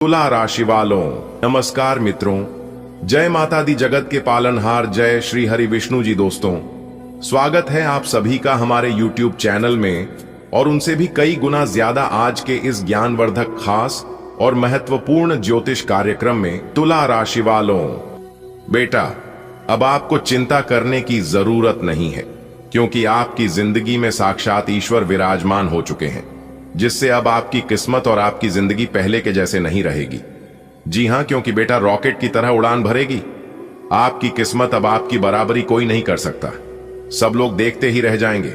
तुला राशि वालों नमस्कार मित्रों, जय माता दी जगत के पालनहार, जय श्री हरि विष्णु जी। दोस्तों, स्वागत है आप सभी का हमारे YouTube चैनल में और उनसे भी कई गुना ज्यादा आज के इस ज्ञानवर्धक खास और महत्वपूर्ण ज्योतिष कार्यक्रम में। तुला राशि वालों, बेटा अब आपको चिंता करने की जरूरत नहीं है, क्योंकि आपकी जिंदगी में साक्षात ईश्वर विराजमान हो चुके हैं, जिससे अब आपकी किस्मत और आपकी जिंदगी पहले के जैसे नहीं रहेगी। जी हां, क्योंकि बेटा रॉकेट की तरह उड़ान भरेगी। आपकी किस्मत अब आपकी बराबरी कोई नहीं कर सकता। सब लोग देखते ही रह जाएंगे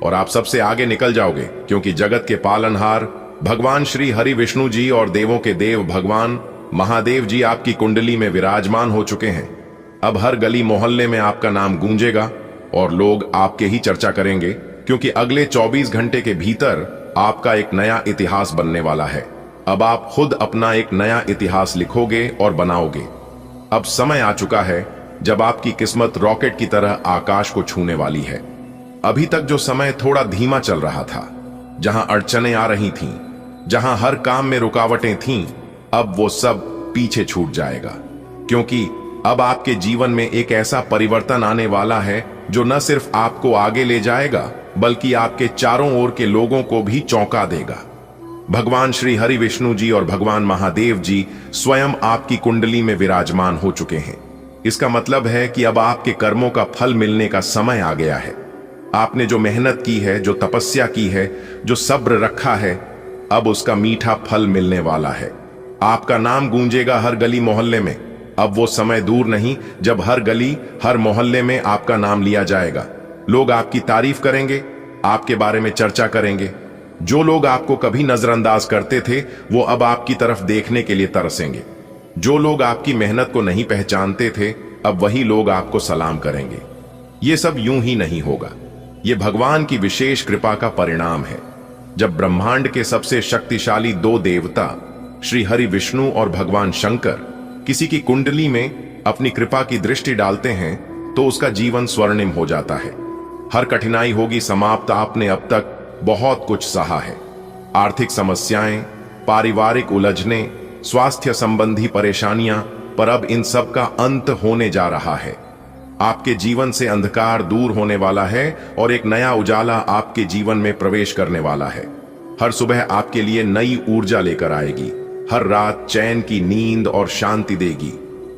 और आप सबसे आगे निकल जाओगे, क्योंकि जगत के पालनहार भगवान श्री हरि विष्णु जी और देवों के देव भगवान महादेव जी आपकी कुंडली में विराजमान हो चुके हैं। अब हर गली मोहल्ले में आपका नाम गूंजेगा और लोग आपके ही चर्चा करेंगे, क्योंकि अगले 24 घंटे के भीतर आपका एक नया इतिहास बनने वाला है। अब आप खुद अपना एक नया इतिहास लिखोगे और बनाओगे। अब समय आ चुका है जब आपकी किस्मत रॉकेट की तरह आकाश को छूने वाली है। अभी तक जो समय थोड़ा धीमा चल रहा था, जहां अड़चनें आ रही थीं, जहां हर काम में रुकावटें थीं, अब वो सब पीछे छूट जाएगा, क्योंकि अब आपके जीवन में एक ऐसा परिवर्तन आने वाला है जो न सिर्फ आपको आगे ले जाएगा, बल्कि आपके चारों ओर के लोगों को भी चौंका देगा। भगवान श्री हरि विष्णु जी और भगवान महादेव जी स्वयं आपकी कुंडली में विराजमान हो चुके हैं। इसका मतलब है कि अब आपके कर्मों का फल मिलने का समय आ गया है। आपने जो मेहनत की है, जो तपस्या की है, जो सब्र रखा है, अब उसका मीठा फल मिलने वाला है। आपका नाम गूंजेगा हर गली मोहल्ले में। अब वो समय दूर नहीं जब हर गली हर मोहल्ले में आपका नाम लिया जाएगा। लोग आपकी तारीफ करेंगे, आपके बारे में चर्चा करेंगे। जो लोग आपको कभी नजरअंदाज करते थे, वो अब आपकी तरफ देखने के लिए तरसेंगे। जो लोग आपकी मेहनत को नहीं पहचानते थे, अब वही लोग आपको सलाम करेंगे। ये सब यूं ही नहीं होगा। ये भगवान की विशेष कृपा का परिणाम है। जब ब्रह्मांड के सबसे शक्तिशाली दो देवता श्री हरि विष्णु और भगवान शंकर किसी की कुंडली में अपनी कृपा की दृष्टि डालते हैं, तो उसका जीवन स्वर्णिम हो जाता है। हर कठिनाई होगी समाप्त। आपने अब तक बहुत कुछ सहा है। आर्थिक समस्याएं, पारिवारिक उलझनें, स्वास्थ्य संबंधी परेशानियां, पर अब इन सब का अंत होने जा रहा है। आपके जीवन से अंधकार दूर होने वाला है और एक नया उजाला आपके जीवन में प्रवेश करने वाला है। हर सुबह आपके लिए नई ऊर्जा लेकर आएगी। हर रात चैन की नींद और शांति देगी।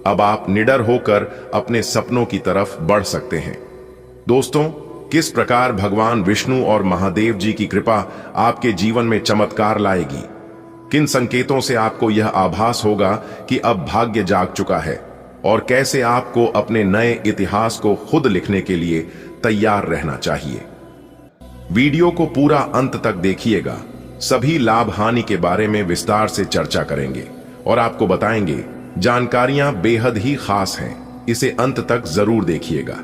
अब आप निडर होकर अपने सपनों की तरफ बढ़ सकते हैं। दोस्तों, किस प्रकार भगवान विष्णु और महादेव जी की कृपा आपके जीवन में चमत्कार लाएगी, किन संकेतों से आपको यह आभास होगा कि अब भाग्य जाग चुका है, और कैसे आपको अपने नए इतिहास को खुद लिखने के लिए तैयार रहना चाहिए। वीडियो को पूरा अंत तक देखिएगा। सभी लाभ हानि के बारे में विस्तार से चर्चा करेंगे और आपको बताएंगे। जानकारियां बेहद ही खास हैं, इसे अंत तक जरूर देखिएगा।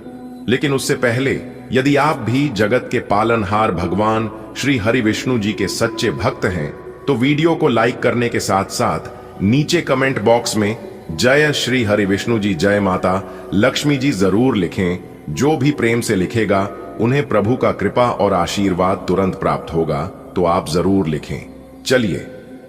लेकिन उससे पहले, यदि आप भी जगत के पालनहार भगवान श्री हरि विष्णु जी के सच्चे भक्त हैं, तो वीडियो को लाइक करने के साथ साथ नीचे कमेंट बॉक्स में जय श्री हरि विष्णु जी, जय माता लक्ष्मी जी जरूर लिखें। जो भी प्रेम से लिखेगा, उन्हें प्रभु का कृपा और आशीर्वाद तुरंत प्राप्त होगा, तो आप जरूर लिखें। चलिए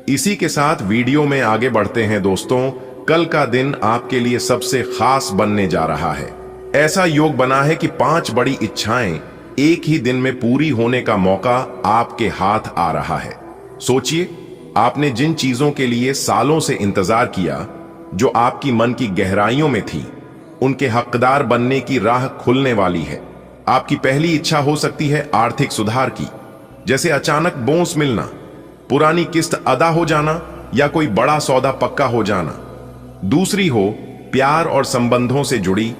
इसी के साथ वीडियो में आगे बढ़ते हैं। दोस्तों, कल का दिन आपके लिए सबसे खास बनने जा रहा है। ऐसा योग बना है कि 5 बड़ी इच्छाएं एक ही दिन में पूरी होने का मौका आपके हाथ आ रहा है। सोचिए, आपने जिन चीजों के लिए सालों से इंतजार किया, जो आपकी मन की गहराइयों में थी, उनके हकदार बनने की राह खुलने वाली है। आपकी पहली इच्छा हो सकती है आर्थिक सुधार की, जैसे अचानक बोनस मिलना, पुरानी किस्त अदा हो जाना या कोई बड़ा सौदा पक्का हो जाना। दूसरी हो प्यार और संबंधों से जुड़ी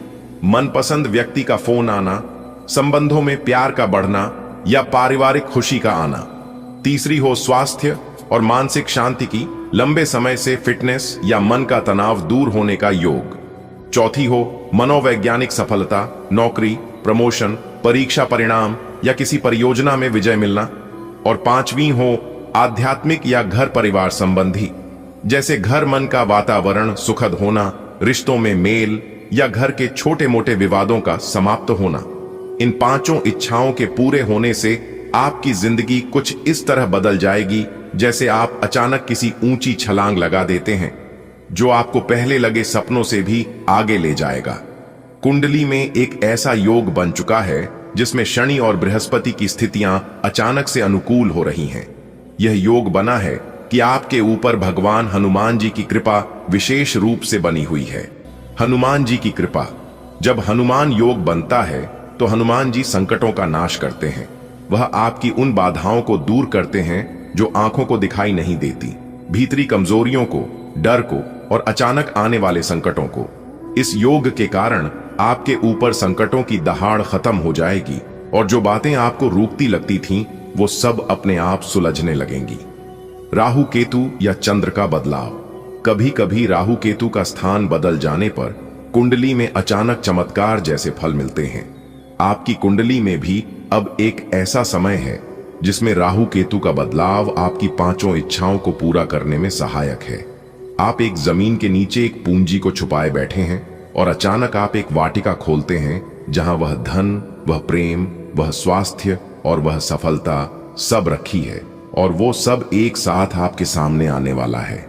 मनपसंद व्यक्ति का फोन आना, संबंधों में प्यार का बढ़ना या पारिवारिक खुशी का आना। तीसरी हो स्वास्थ्य और मानसिक शांति की, लंबे समय से फिटनेस या मन का तनाव दूर होने का योग। चौथी हो मनोवैज्ञानिक सफलता, नौकरी, प्रमोशन, परीक्षा परिणाम या किसी परियोजना में विजय मिलना। और पांचवी हो आध्यात्मिक या घर परिवार संबंधी, जैसे घर मन का वातावरण सुखद होना, रिश्तों में मेल या घर के छोटे मोटे विवादों का समाप्त होना। इन 5 इच्छाओं के पूरे होने से आपकी जिंदगी कुछ इस तरह बदल जाएगी जैसे आप अचानक किसी ऊंची छलांग लगा देते हैं जो आपको पहले लगे सपनों से भी आगे ले जाएगा। कुंडली में एक ऐसा योग बन चुका है जिसमें शनि और बृहस्पति की स्थितियां अचानक से अनुकूल हो रही हैं। यह योग बना है कि आपके ऊपर भगवान हनुमान जी की कृपा विशेष रूप से बनी हुई है। हनुमान जी की कृपा। जब हनुमान योग बनता है तो हनुमान जी संकटों का नाश करते हैं। वह आपकी उन बाधाओं को दूर करते हैं जो आंखों को दिखाई नहीं देती, भीतरी कमजोरियों को, डर को और अचानक आने वाले संकटों को। इस योग के कारण आपके ऊपर संकटों की दहाड़ खत्म हो जाएगी और जो बातें आपको रोकती लगती थीं, वो सब अपने आप सुलझने लगेंगी। राहु केतु या चंद्र का बदलाव। कभी कभी राहु केतु का स्थान बदल जाने पर कुंडली में अचानक चमत्कार जैसे फल मिलते हैं। आपकी कुंडली में भी अब एक ऐसा समय है जिसमें राहु केतु का बदलाव आपकी पांचों इच्छाओं को पूरा करने में सहायक है। आप एक जमीन के नीचे एक पूंजी को छुपाए बैठे हैं और अचानक आप एक वाटिका खोलते हैं जहां वह धन, वह प्रेम, वह स्वास्थ्य और वह सफलता सब रखी है और वो सब एक साथ आपके सामने आने वाला है।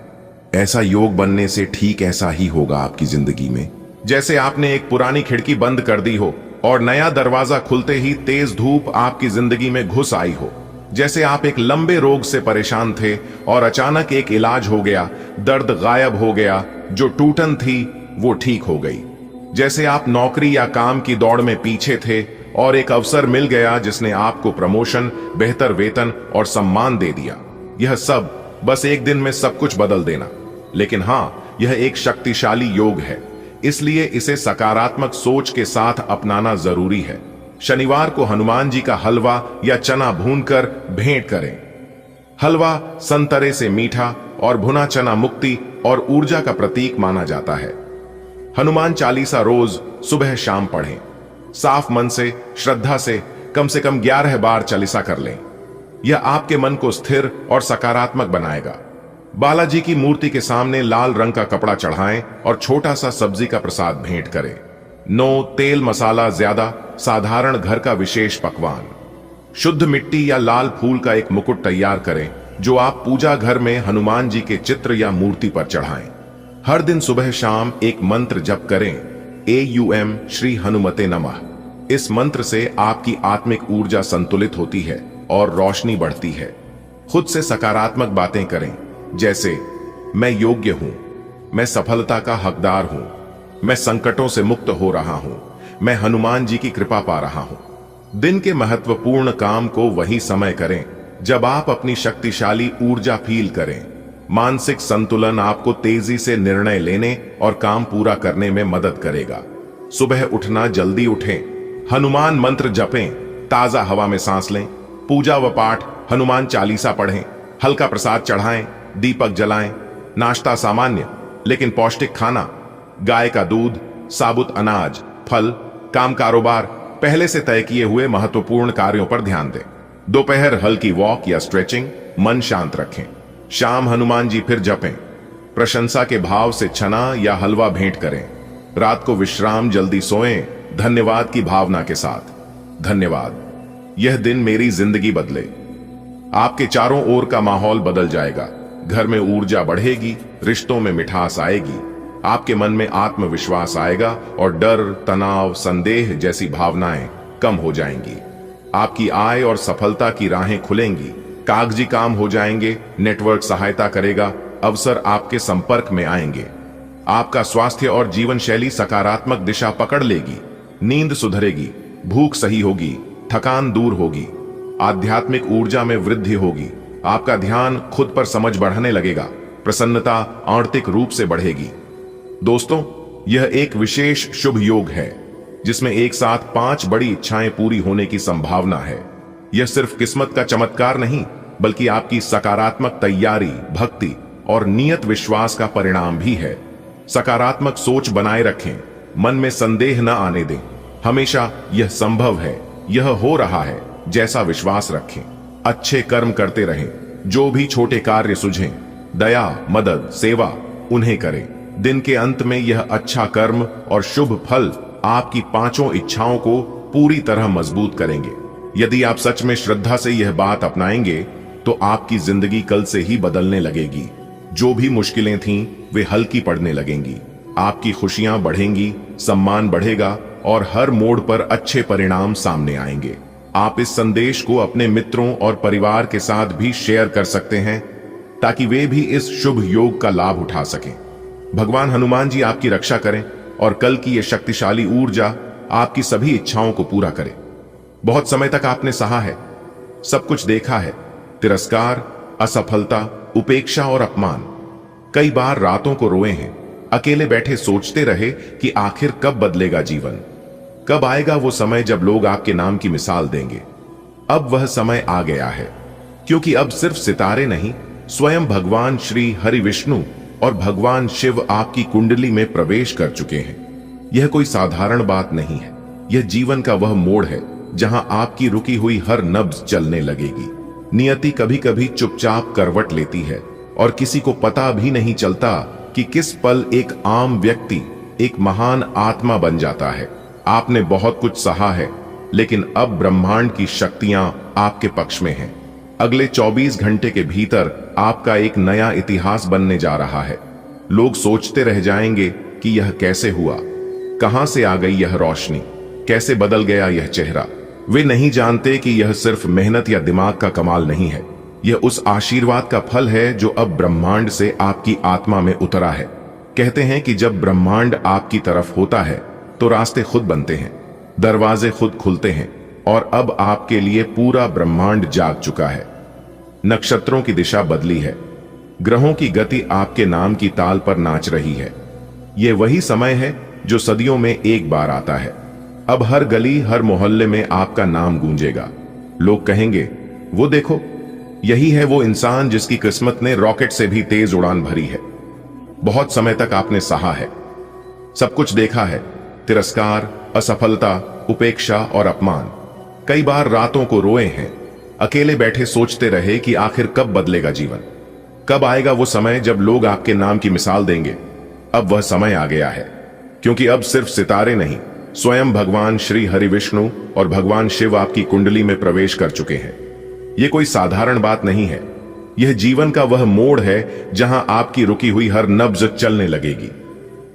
ऐसा योग बनने से ठीक ऐसा ही होगा आपकी जिंदगी में, जैसे आपने एक पुरानी खिड़की बंद कर दी हो और नया दरवाजा खुलते ही तेज धूप आपकी जिंदगी में घुस आई हो। जैसे आप एक लंबे रोग से परेशान थे और अचानक एक इलाज हो गया, दर्द गायब हो गया, जो टूटन थी वो ठीक हो गई। जैसे आप नौकरी या काम की दौड़ में पीछे थे और एक अवसर मिल गया जिसने आपको प्रमोशन, बेहतर वेतन और सम्मान दे दिया। यह सब बस एक दिन में सब कुछ बदल देना। लेकिन हां, यह एक शक्तिशाली योग है, इसलिए इसे सकारात्मक सोच के साथ अपनाना जरूरी है। शनिवार को हनुमान जी का हलवा या चना भूनकर भेंट करें। हलवा संतरे से मीठा और भुना चना मुक्ति और ऊर्जा का प्रतीक माना जाता है। हनुमान चालीसा रोज सुबह शाम पढ़ें। साफ मन से, श्रद्धा से कम 11 बार चालीसा कर लें। यह आपके मन को स्थिर और सकारात्मक बनाएगा। बालाजी की मूर्ति के सामने लाल रंग का कपड़ा चढ़ाएं और छोटा सा सब्जी का प्रसाद भेंट करें। नो तेल मसाला ज्यादा, साधारण घर का विशेष पकवान। शुद्ध मिट्टी या लाल फूल का एक मुकुट तैयार करें जो आप पूजा घर में हनुमान जी के चित्र या मूर्ति पर चढ़ाएं। हर दिन सुबह शाम एक मंत्र जप करें, AUM श्री हनुमते नमः। इस मंत्र से आपकी आत्मिक ऊर्जा संतुलित होती है और रोशनी बढ़ती है। खुद से सकारात्मक बातें करें, जैसे मैं योग्य हूं, मैं सफलता का हकदार हूं, मैं संकटों से मुक्त हो रहा हूं, मैं हनुमान जी की कृपा पा रहा हूं। दिन के महत्वपूर्ण काम को वही समय करें जब आप अपनी शक्तिशाली ऊर्जा फील करें। मानसिक संतुलन आपको तेजी से निर्णय लेने और काम पूरा करने में मदद करेगा। सुबह उठना जल्दी उठें, हनुमान मंत्र जपें, ताजा हवा में सांस लें, पूजा व पाठ, हनुमान चालीसा पढ़ें, हल्का प्रसाद चढ़ाएं, दीपक जलाएं। नाश्ता सामान्य लेकिन पौष्टिक खाना, गाय का दूध, साबुत अनाज, फल। काम कारोबार, पहले से तय किए हुए महत्वपूर्ण कार्यों पर ध्यान दें। दोपहर हल्की वॉक या स्ट्रेचिंग, मन शांत रखें। शाम हनुमान जी फिर जपें। प्रशंसा के भाव से चना या हलवा भेंट करें। रात को विश्राम, जल्दी सोएं, धन्यवाद की भावना के साथ। धन्यवाद, यह दिन मेरी जिंदगी बदले। आपके चारों ओर का माहौल बदल जाएगा। घर में ऊर्जा बढ़ेगी, रिश्तों में मिठास आएगी, आपके मन में आत्मविश्वास आएगा और डर, तनाव, संदेह जैसी भावनाएं कम हो जाएंगी। आपकी आय और सफलता की राहें खुलेंगी, कागजी काम हो जाएंगे, नेटवर्क सहायता करेगा, अवसर आपके संपर्क में आएंगे। आपका स्वास्थ्य और जीवन शैली सकारात्मक दिशा पकड़ लेगी। नींद सुधरेगी, भूख सही होगी, थकान दूर होगी, आध्यात्मिक ऊर्जा में वृद्धि होगी। आपका ध्यान खुद पर समझ बढ़ने लगेगा, प्रसन्नता आर्थिक रूप से बढ़ेगी। दोस्तों, यह एक विशेष शुभ योग है जिसमें एक साथ 5 बड़ी इच्छाएं पूरी होने की संभावना है। यह सिर्फ किस्मत का चमत्कार नहीं, बल्कि आपकी सकारात्मक तैयारी, भक्ति और नियत विश्वास का परिणाम भी है। सकारात्मक सोच बनाए रखें, मन में संदेह न आने दें। हमेशा यह संभव है, यह हो रहा है जैसा विश्वास रखें। अच्छे कर्म करते रहें, जो भी छोटे कार्य सुझें, दया, मदद, सेवा उन्हें करें। दिन के अंत में यह अच्छा कर्म और शुभ फल आपकी 5 इच्छाओं को पूरी तरह मजबूत करेंगे। यदि आप सच में श्रद्धा से यह बात अपनाएंगे तो आपकी जिंदगी कल से ही बदलने लगेगी। जो भी मुश्किलें थीं वे हल्की पड़ने लगेंगी, आपकी खुशियां बढ़ेंगी, सम्मान बढ़ेगा और हर मोड़ पर अच्छे परिणाम सामने आएंगे। आप इस संदेश को अपने मित्रों और परिवार के साथ भी शेयर कर सकते हैं ताकि वे भी इस शुभ योग का लाभ उठा सकें। भगवान हनुमान जी आपकी रक्षा करें और कल की ये शक्तिशाली ऊर्जा आपकी सभी इच्छाओं को पूरा करे। बहुत समय तक आपने सहा है, सब कुछ देखा है, तिरस्कार, असफलता, उपेक्षा और अपमान। कई बार रातों को रोए हैं, अकेले बैठे सोचते रहे कि आखिर कब बदलेगा जीवन, कब आएगा वो समय जब लोग आपके नाम की मिसाल देंगे। अब वह समय आ गया है, क्योंकि अब सिर्फ सितारे नहीं, स्वयं भगवान श्री हरि विष्णु और भगवान शिव आपकी कुंडली में प्रवेश कर चुके हैं। यह कोई साधारण बात नहीं है, यह जीवन का वह मोड़ है जहां आपकी रुकी हुई हर नब्ज चलने लगेगी। नियति कभी कभी चुपचाप करवट लेती है और किसी को पता भी नहीं चलता कि किस पल एक आम व्यक्ति एक महान आत्मा बन जाता है। आपने बहुत कुछ सहा है, लेकिन अब ब्रह्मांड की शक्तियां आपके पक्ष में हैं। अगले 24 घंटे के भीतर आपका एक नया इतिहास बनने जा रहा है। लोग सोचते रह जाएंगे कि यह कैसे हुआ, कहां से आ गई यह रोशनी, कैसे बदल गया यह चेहरा। वे नहीं जानते कि यह सिर्फ मेहनत या दिमाग का कमाल नहीं है, यह उस आशीर्वाद का फल है जो अब ब्रह्मांड से आपकी आत्मा में उतरा है। कहते हैं कि जब ब्रह्मांड आपकी तरफ होता है तो रास्ते खुद बनते हैं, दरवाजे खुद खुलते हैं, और अब आपके लिए पूरा ब्रह्मांड जाग चुका है। नक्षत्रों की दिशा बदली है, ग्रहों की गति आपके नाम की ताल पर नाच रही है। यह वही समय है जो सदियों में एक बार आता है। अब हर गली, हर मोहल्ले में आपका नाम गूंजेगा। लोग कहेंगे, वो देखो, यही है वो इंसान जिसकी किस्मत ने रॉकेट से भी तेज उड़ान भरी है। बहुत समय तक आपने सहा है, सब कुछ देखा है, तिरस्कार, असफलता, उपेक्षा और अपमान। कई बार रातों को रोए हैं, अकेले बैठे सोचते रहे कि आखिर कब बदलेगा जीवन, कब आएगा वो समय जब लोग आपके नाम की मिसाल देंगे। अब वह समय आ गया है, क्योंकि अब सिर्फ सितारे नहीं, स्वयं भगवान श्री हरि विष्णु और भगवान शिव आपकी कुंडली में प्रवेश कर चुके हैं। यह कोई साधारण बात नहीं है, यह जीवन का वह मोड़ है जहां आपकी रुकी हुई हर नब्ज चलने लगेगी।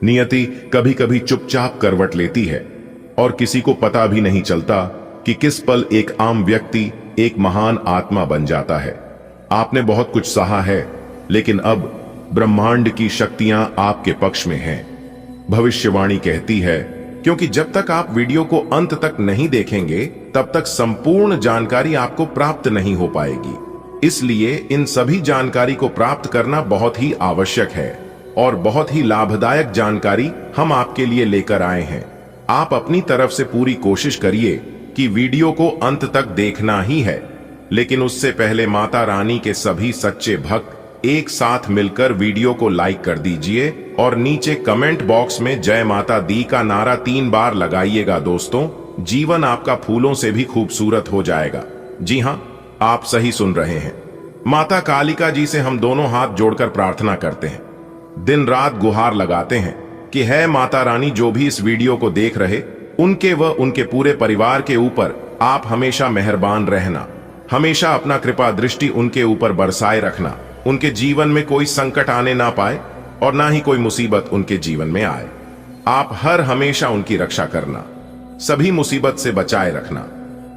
नियति कभी कभी चुपचाप करवट लेती है और किसी को पता भी नहीं चलता कि किस पल एक आम व्यक्ति एक महान आत्मा बन जाता है। आपने बहुत कुछ सहा है, लेकिन अब ब्रह्मांड की शक्तियां आपके पक्ष में हैं। भविष्यवाणी कहती है, क्योंकि जब तक आप वीडियो को अंत तक नहीं देखेंगे तब तक संपूर्ण जानकारी आपको प्राप्त नहीं हो पाएगी। इसलिए इन सभी जानकारी को प्राप्त करना बहुत ही आवश्यक है और बहुत ही लाभदायक जानकारी हम आपके लिए लेकर आए हैं। आप अपनी तरफ से पूरी कोशिश करिए कि वीडियो को अंत तक देखना ही है, लेकिन उससे पहले माता रानी के सभी सच्चे भक्त एक साथ मिलकर वीडियो को लाइक कर दीजिए और नीचे कमेंट बॉक्स में जय माता दी का नारा 3 बार लगाइएगा। दोस्तों, जीवन आपका फूलों से भी खूबसूरत हो जाएगा। जी हां, आप सही सुन रहे हैं। माता कालिका जी से हम दोनों हाथ जोड़कर प्रार्थना करते हैं, दिन रात गुहार लगाते हैं कि है माता रानी, जो भी इस वीडियो को देख रहे, उनके व उनके पूरे परिवार के ऊपर आप हमेशा मेहरबान रहना, हमेशा अपना कृपा दृष्टि उनके ऊपर बरसाए रखना, उनके जीवन में कोई संकट आने ना पाए और ना ही कोई मुसीबत उनके जीवन में आए। आप हर हमेशा उनकी रक्षा करना, सभी मुसीबत से बचाए रखना।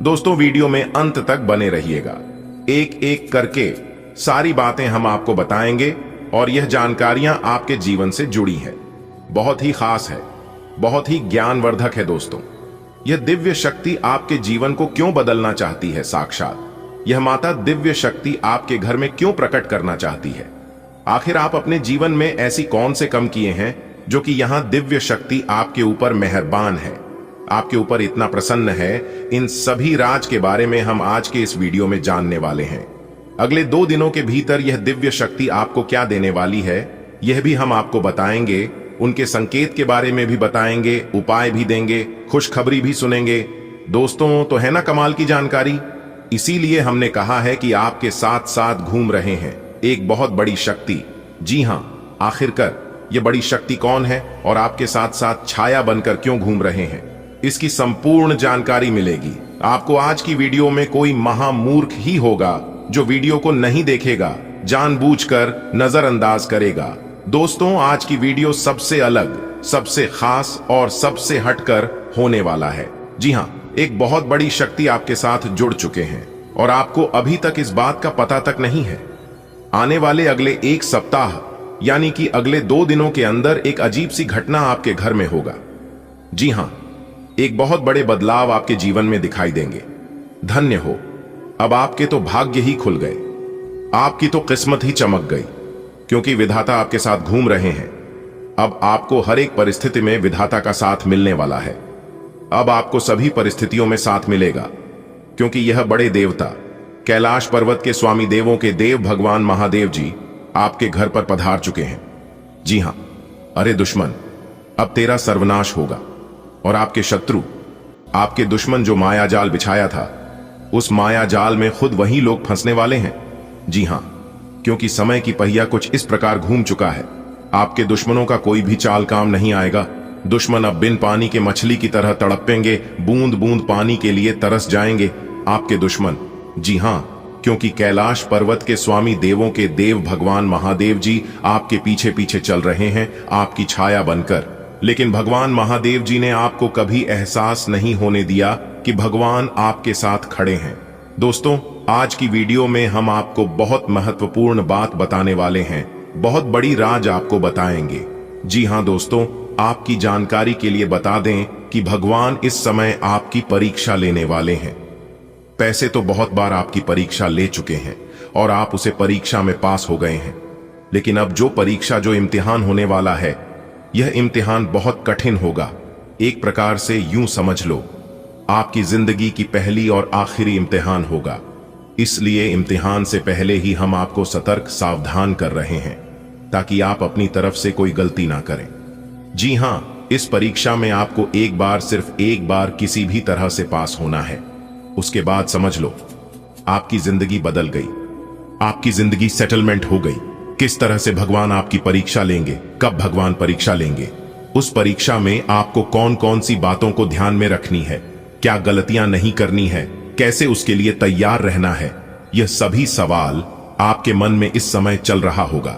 दोस्तों, वीडियो में अंत तक बने रहिएगा, एक एक करके सारी बातें हम आपको बताएंगे और यह जानकारियां आपके जीवन से जुड़ी हैं, बहुत ही खास है, बहुत ही ज्ञानवर्धक है। दोस्तों, यह दिव्य शक्ति आपके जीवन को क्यों बदलना चाहती है? साक्षात यह माता दिव्य शक्ति आपके घर में क्यों प्रकट करना चाहती है? आखिर आप अपने जीवन में ऐसी कौन से कम किए हैं जो कि यहां दिव्य शक्ति आपके ऊपर मेहरबान है, आपके ऊपर इतना प्रसन्न है? इन सभी राज के बारे में हम आज के इस वीडियो में जानने वाले हैं। अगले 2 दिनों के भीतर यह दिव्य शक्ति आपको क्या देने वाली है, यह भी हम आपको बताएंगे। उनके संकेत के बारे में भी बताएंगे, उपाय भी देंगे, खुशखबरी भी सुनेंगे। दोस्तों, तो है ना कमाल की जानकारी? इसीलिए हमने कहा है कि आपके साथ साथ घूम रहे हैं एक बहुत बड़ी शक्ति। जी हां, आखिरकार यह बड़ी शक्ति कौन है और आपके साथ साथ छाया बनकर क्यों घूम रहे हैं, इसकी संपूर्ण जानकारी मिलेगी आपको। आज की वीडियो में कोई महामूर्ख ही होगा जो वीडियो को नहीं देखेगा जानबूझकर नजरअंदाज करेगा। दोस्तों, आज की वीडियो सबसे अलग, सबसे खास और सबसे हटकर होने वाला है। जी हाँ, एक बहुत बड़ी शक्ति आपके साथ जुड़ चुके हैं और आपको अभी तक इस बात का पता तक नहीं है। आने वाले अगले एक सप्ताह यानी कि अगले 2 दिनों के अंदर एक अजीब सी घटना आपके घर में होगा। जी हां, एक बहुत बड़े बदलाव आपके जीवन में दिखाई देंगे। धन्य हो, अब आपके तो भाग्य ही खुल गए, आपकी तो किस्मत ही चमक गई, क्योंकि विधाता आपके साथ घूम रहे हैं। अब आपको हर एक परिस्थिति में विधाता का साथ मिलने वाला है। अब आपको सभी परिस्थितियों में साथ मिलेगा, क्योंकि यह बड़े देवता कैलाश पर्वत के स्वामी देवों के देव भगवान महादेव जी आपके घर पर पधार चुके हैं। जी हां, अरे दुश्मन, अब तेरा सर्वनाश होगा और आपके शत्रु, आपके दुश्मन जो माया जाल बिछाया था, उस माया जाल में खुद वही लोग फंसने वाले हैं। जी हां, क्योंकि समय की पहिया कुछ इस प्रकार घूम चुका है, आपके दुश्मनों का कोई भी चाल काम नहीं आएगा। दुश्मन अब बिन पानी के मछली की तरह तड़पेंगे, बूंद बूंद पानी के लिए तरस जाएंगे आपके दुश्मन। जी हां, क्योंकि कैलाश पर्वत के स्वामी देवों के देव भगवान महादेव जी आपके पीछे पीछे चल रहे हैं, आपकी छाया बनकर। लेकिन भगवान महादेव जी ने आपको कभी एहसास नहीं होने दिया कि भगवान आपके साथ खड़े हैं। दोस्तों, आज की वीडियो में हम आपको बहुत महत्वपूर्ण बात बताने वाले हैं, बहुत बड़ी राज आपको बताएंगे। जी हां दोस्तों, आपकी जानकारी के लिए बता दें कि भगवान इस समय आपकी परीक्षा लेने वाले हैं। पैसे तो बहुत बार आपकी परीक्षा ले चुके हैं और आप उसे परीक्षा में पास हो गए हैं, लेकिन अब जो इम्तिहान होने वाला है, यह इम्तिहान बहुत कठिन होगा। एक प्रकार से यूं समझ लो, आपकी जिंदगी की पहली और आखिरी इम्तिहान होगा। इसलिए इम्तिहान से पहले ही हम आपको सतर्क सावधान कर रहे हैं, ताकि आप अपनी तरफ से कोई गलती ना करें। जी हां, इस परीक्षा में आपको एक बार, सिर्फ एक बार किसी भी तरह से पास होना है। उसके बाद समझ लो, आपकी जिंदगी बदल गई, आपकी जिंदगी सेटलमेंट हो गई। किस तरह से भगवान आपकी परीक्षा लेंगे, कब भगवान परीक्षा लेंगे, उस परीक्षा में आपको कौन कौन सी बातों को ध्यान में रखनी है, क्या गलतियां नहीं करनी है, कैसे उसके लिए तैयार रहना है, यह सभी सवाल आपके मन में इस समय चल रहा होगा।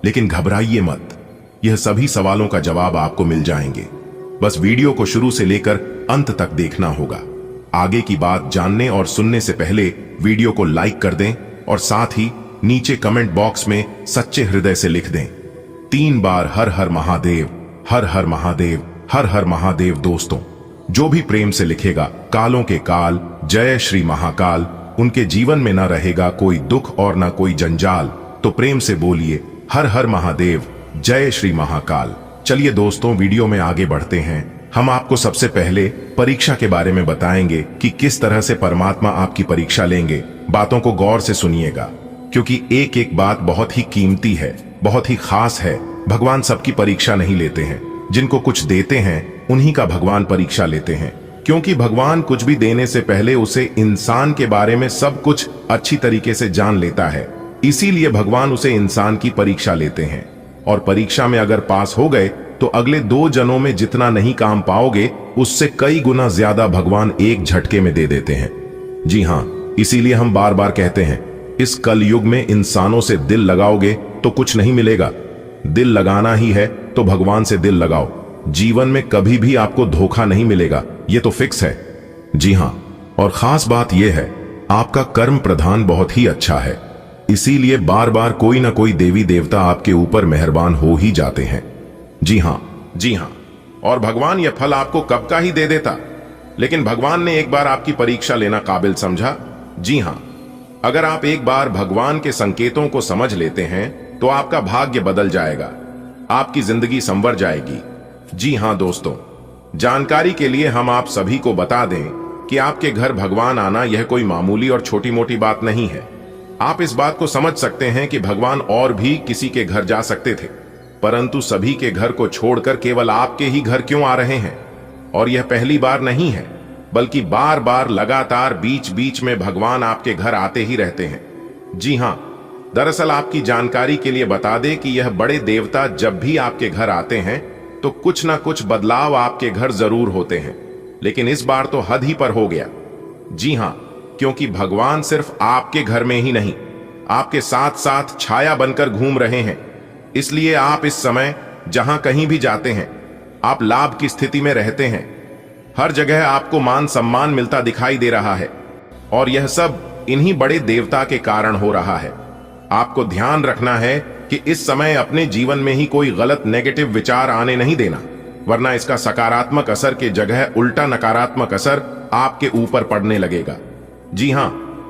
लेकिन घबराइए मत, यह सभी सवालों का जवाब आपको मिल जाएंगे। बस वीडियो को शुरू से लेकर अंत तक देखना होगा। आगे की बात जानने और सुनने से पहले वीडियो को लाइक कर दें और साथ ही नीचे कमेंट बॉक्स में सच्चे हृदय से लिख दें 3 बार हर हर महादेव, हर हर महादेव, हर हर महादेव। दोस्तों, जो भी प्रेम से लिखेगा कालों के काल, जय श्री महाकाल, उनके जीवन में ना रहेगा कोई दुख और ना कोई जंजाल। तो प्रेम से बोलिए हर हर महादेव, जय श्री महाकाल। चलिए दोस्तों, वीडियो में आगे बढ़ते हैं। हम आपको सबसे पहले परीक्षा के बारे में बताएंगे कि किस तरह से परमात्मा आपकी परीक्षा लेंगे। बातों को गौर से सुनिएगा, क्योंकि एक एक बात बहुत ही कीमती है, बहुत ही खास है। भगवान सबकी परीक्षा नहीं लेते हैं, जिनको कुछ देते हैं उन्हीं का भगवान परीक्षा लेते हैं, क्योंकि भगवान कुछ भी देने से पहले उसे इंसान के बारे में सब कुछ अच्छी तरीके से जान लेता है। इसीलिए भगवान उसे इंसान की परीक्षा लेते हैं, और परीक्षा में अगर पास हो गए तो अगले 2 जन्मों में जितना नहीं काम पाओगे, उससे कई गुना ज्यादा भगवान एक झटके में दे देते हैं। जी हां, इसीलिए हम बार बार कहते हैं, इस कलयुग में इंसानों से दिल लगाओगे तो कुछ नहीं मिलेगा। दिल लगाना ही है तो भगवान से दिल लगाओ। जीवन में कभी भी आपको धोखा नहीं मिलेगा, ये तो फिक्स है। जी हां, और खास बात यह है, आपका कर्म प्रधान बहुत ही अच्छा है, इसीलिए बार बार कोई ना कोई देवी देवता आपके ऊपर मेहरबान हो ही जाते हैं। जी हां, जी हां, और भगवान यह फल आपको कब का ही दे देता, लेकिन भगवान ने एक बार आपकी परीक्षा लेना काबिल समझा। जी हां, अगर आप एक बार भगवान के संकेतों को समझ लेते हैं तो आपका भाग्य बदल जाएगा, आपकी जिंदगी संवर जाएगी। जी हां दोस्तों, जानकारी के लिए हम आप सभी को बता दें कि आपके घर भगवान आना यह कोई मामूली और छोटी मोटी बात नहीं है। आप इस बात को समझ सकते हैं कि भगवान और भी किसी के घर जा सकते थे, परंतु सभी के घर को छोड़कर केवल आपके ही घर क्यों आ रहे हैं। और यह पहली बार नहीं है, बल्कि बार बार लगातार बीच बीच में भगवान आपके घर आते ही रहते हैं। जी हां, दरअसल आपकी जानकारी के लिए बता दें कि यह बड़े देवता जब भी आपके घर आते हैं तो कुछ ना कुछ बदलाव आपके घर जरूर होते हैं, लेकिन इस बार तो हद ही पर हो गया। जी हां, क्योंकि भगवान सिर्फ आपके घर में ही नहीं, आपके साथ साथ छाया बनकर घूम रहे हैं। इसलिए आप इस समय जहां कहीं भी जाते हैं, आप लाभ की स्थिति में रहते हैं। हर जगह आपको मान सम्मान मिलता दिखाई दे रहा है, और यह सब इन्हीं बड़े देवता के कारण हो रहा है। आपको ध्यान रखना है कि इस समय अपने जीवन में ही कोई गलत नेगेटिव विचार आने नहीं देना, वरना इसका सकारात्मक असर के जगह उल्टा नकारात्मक असर आपके ऊपर पड़ने लगेगा। जी हां,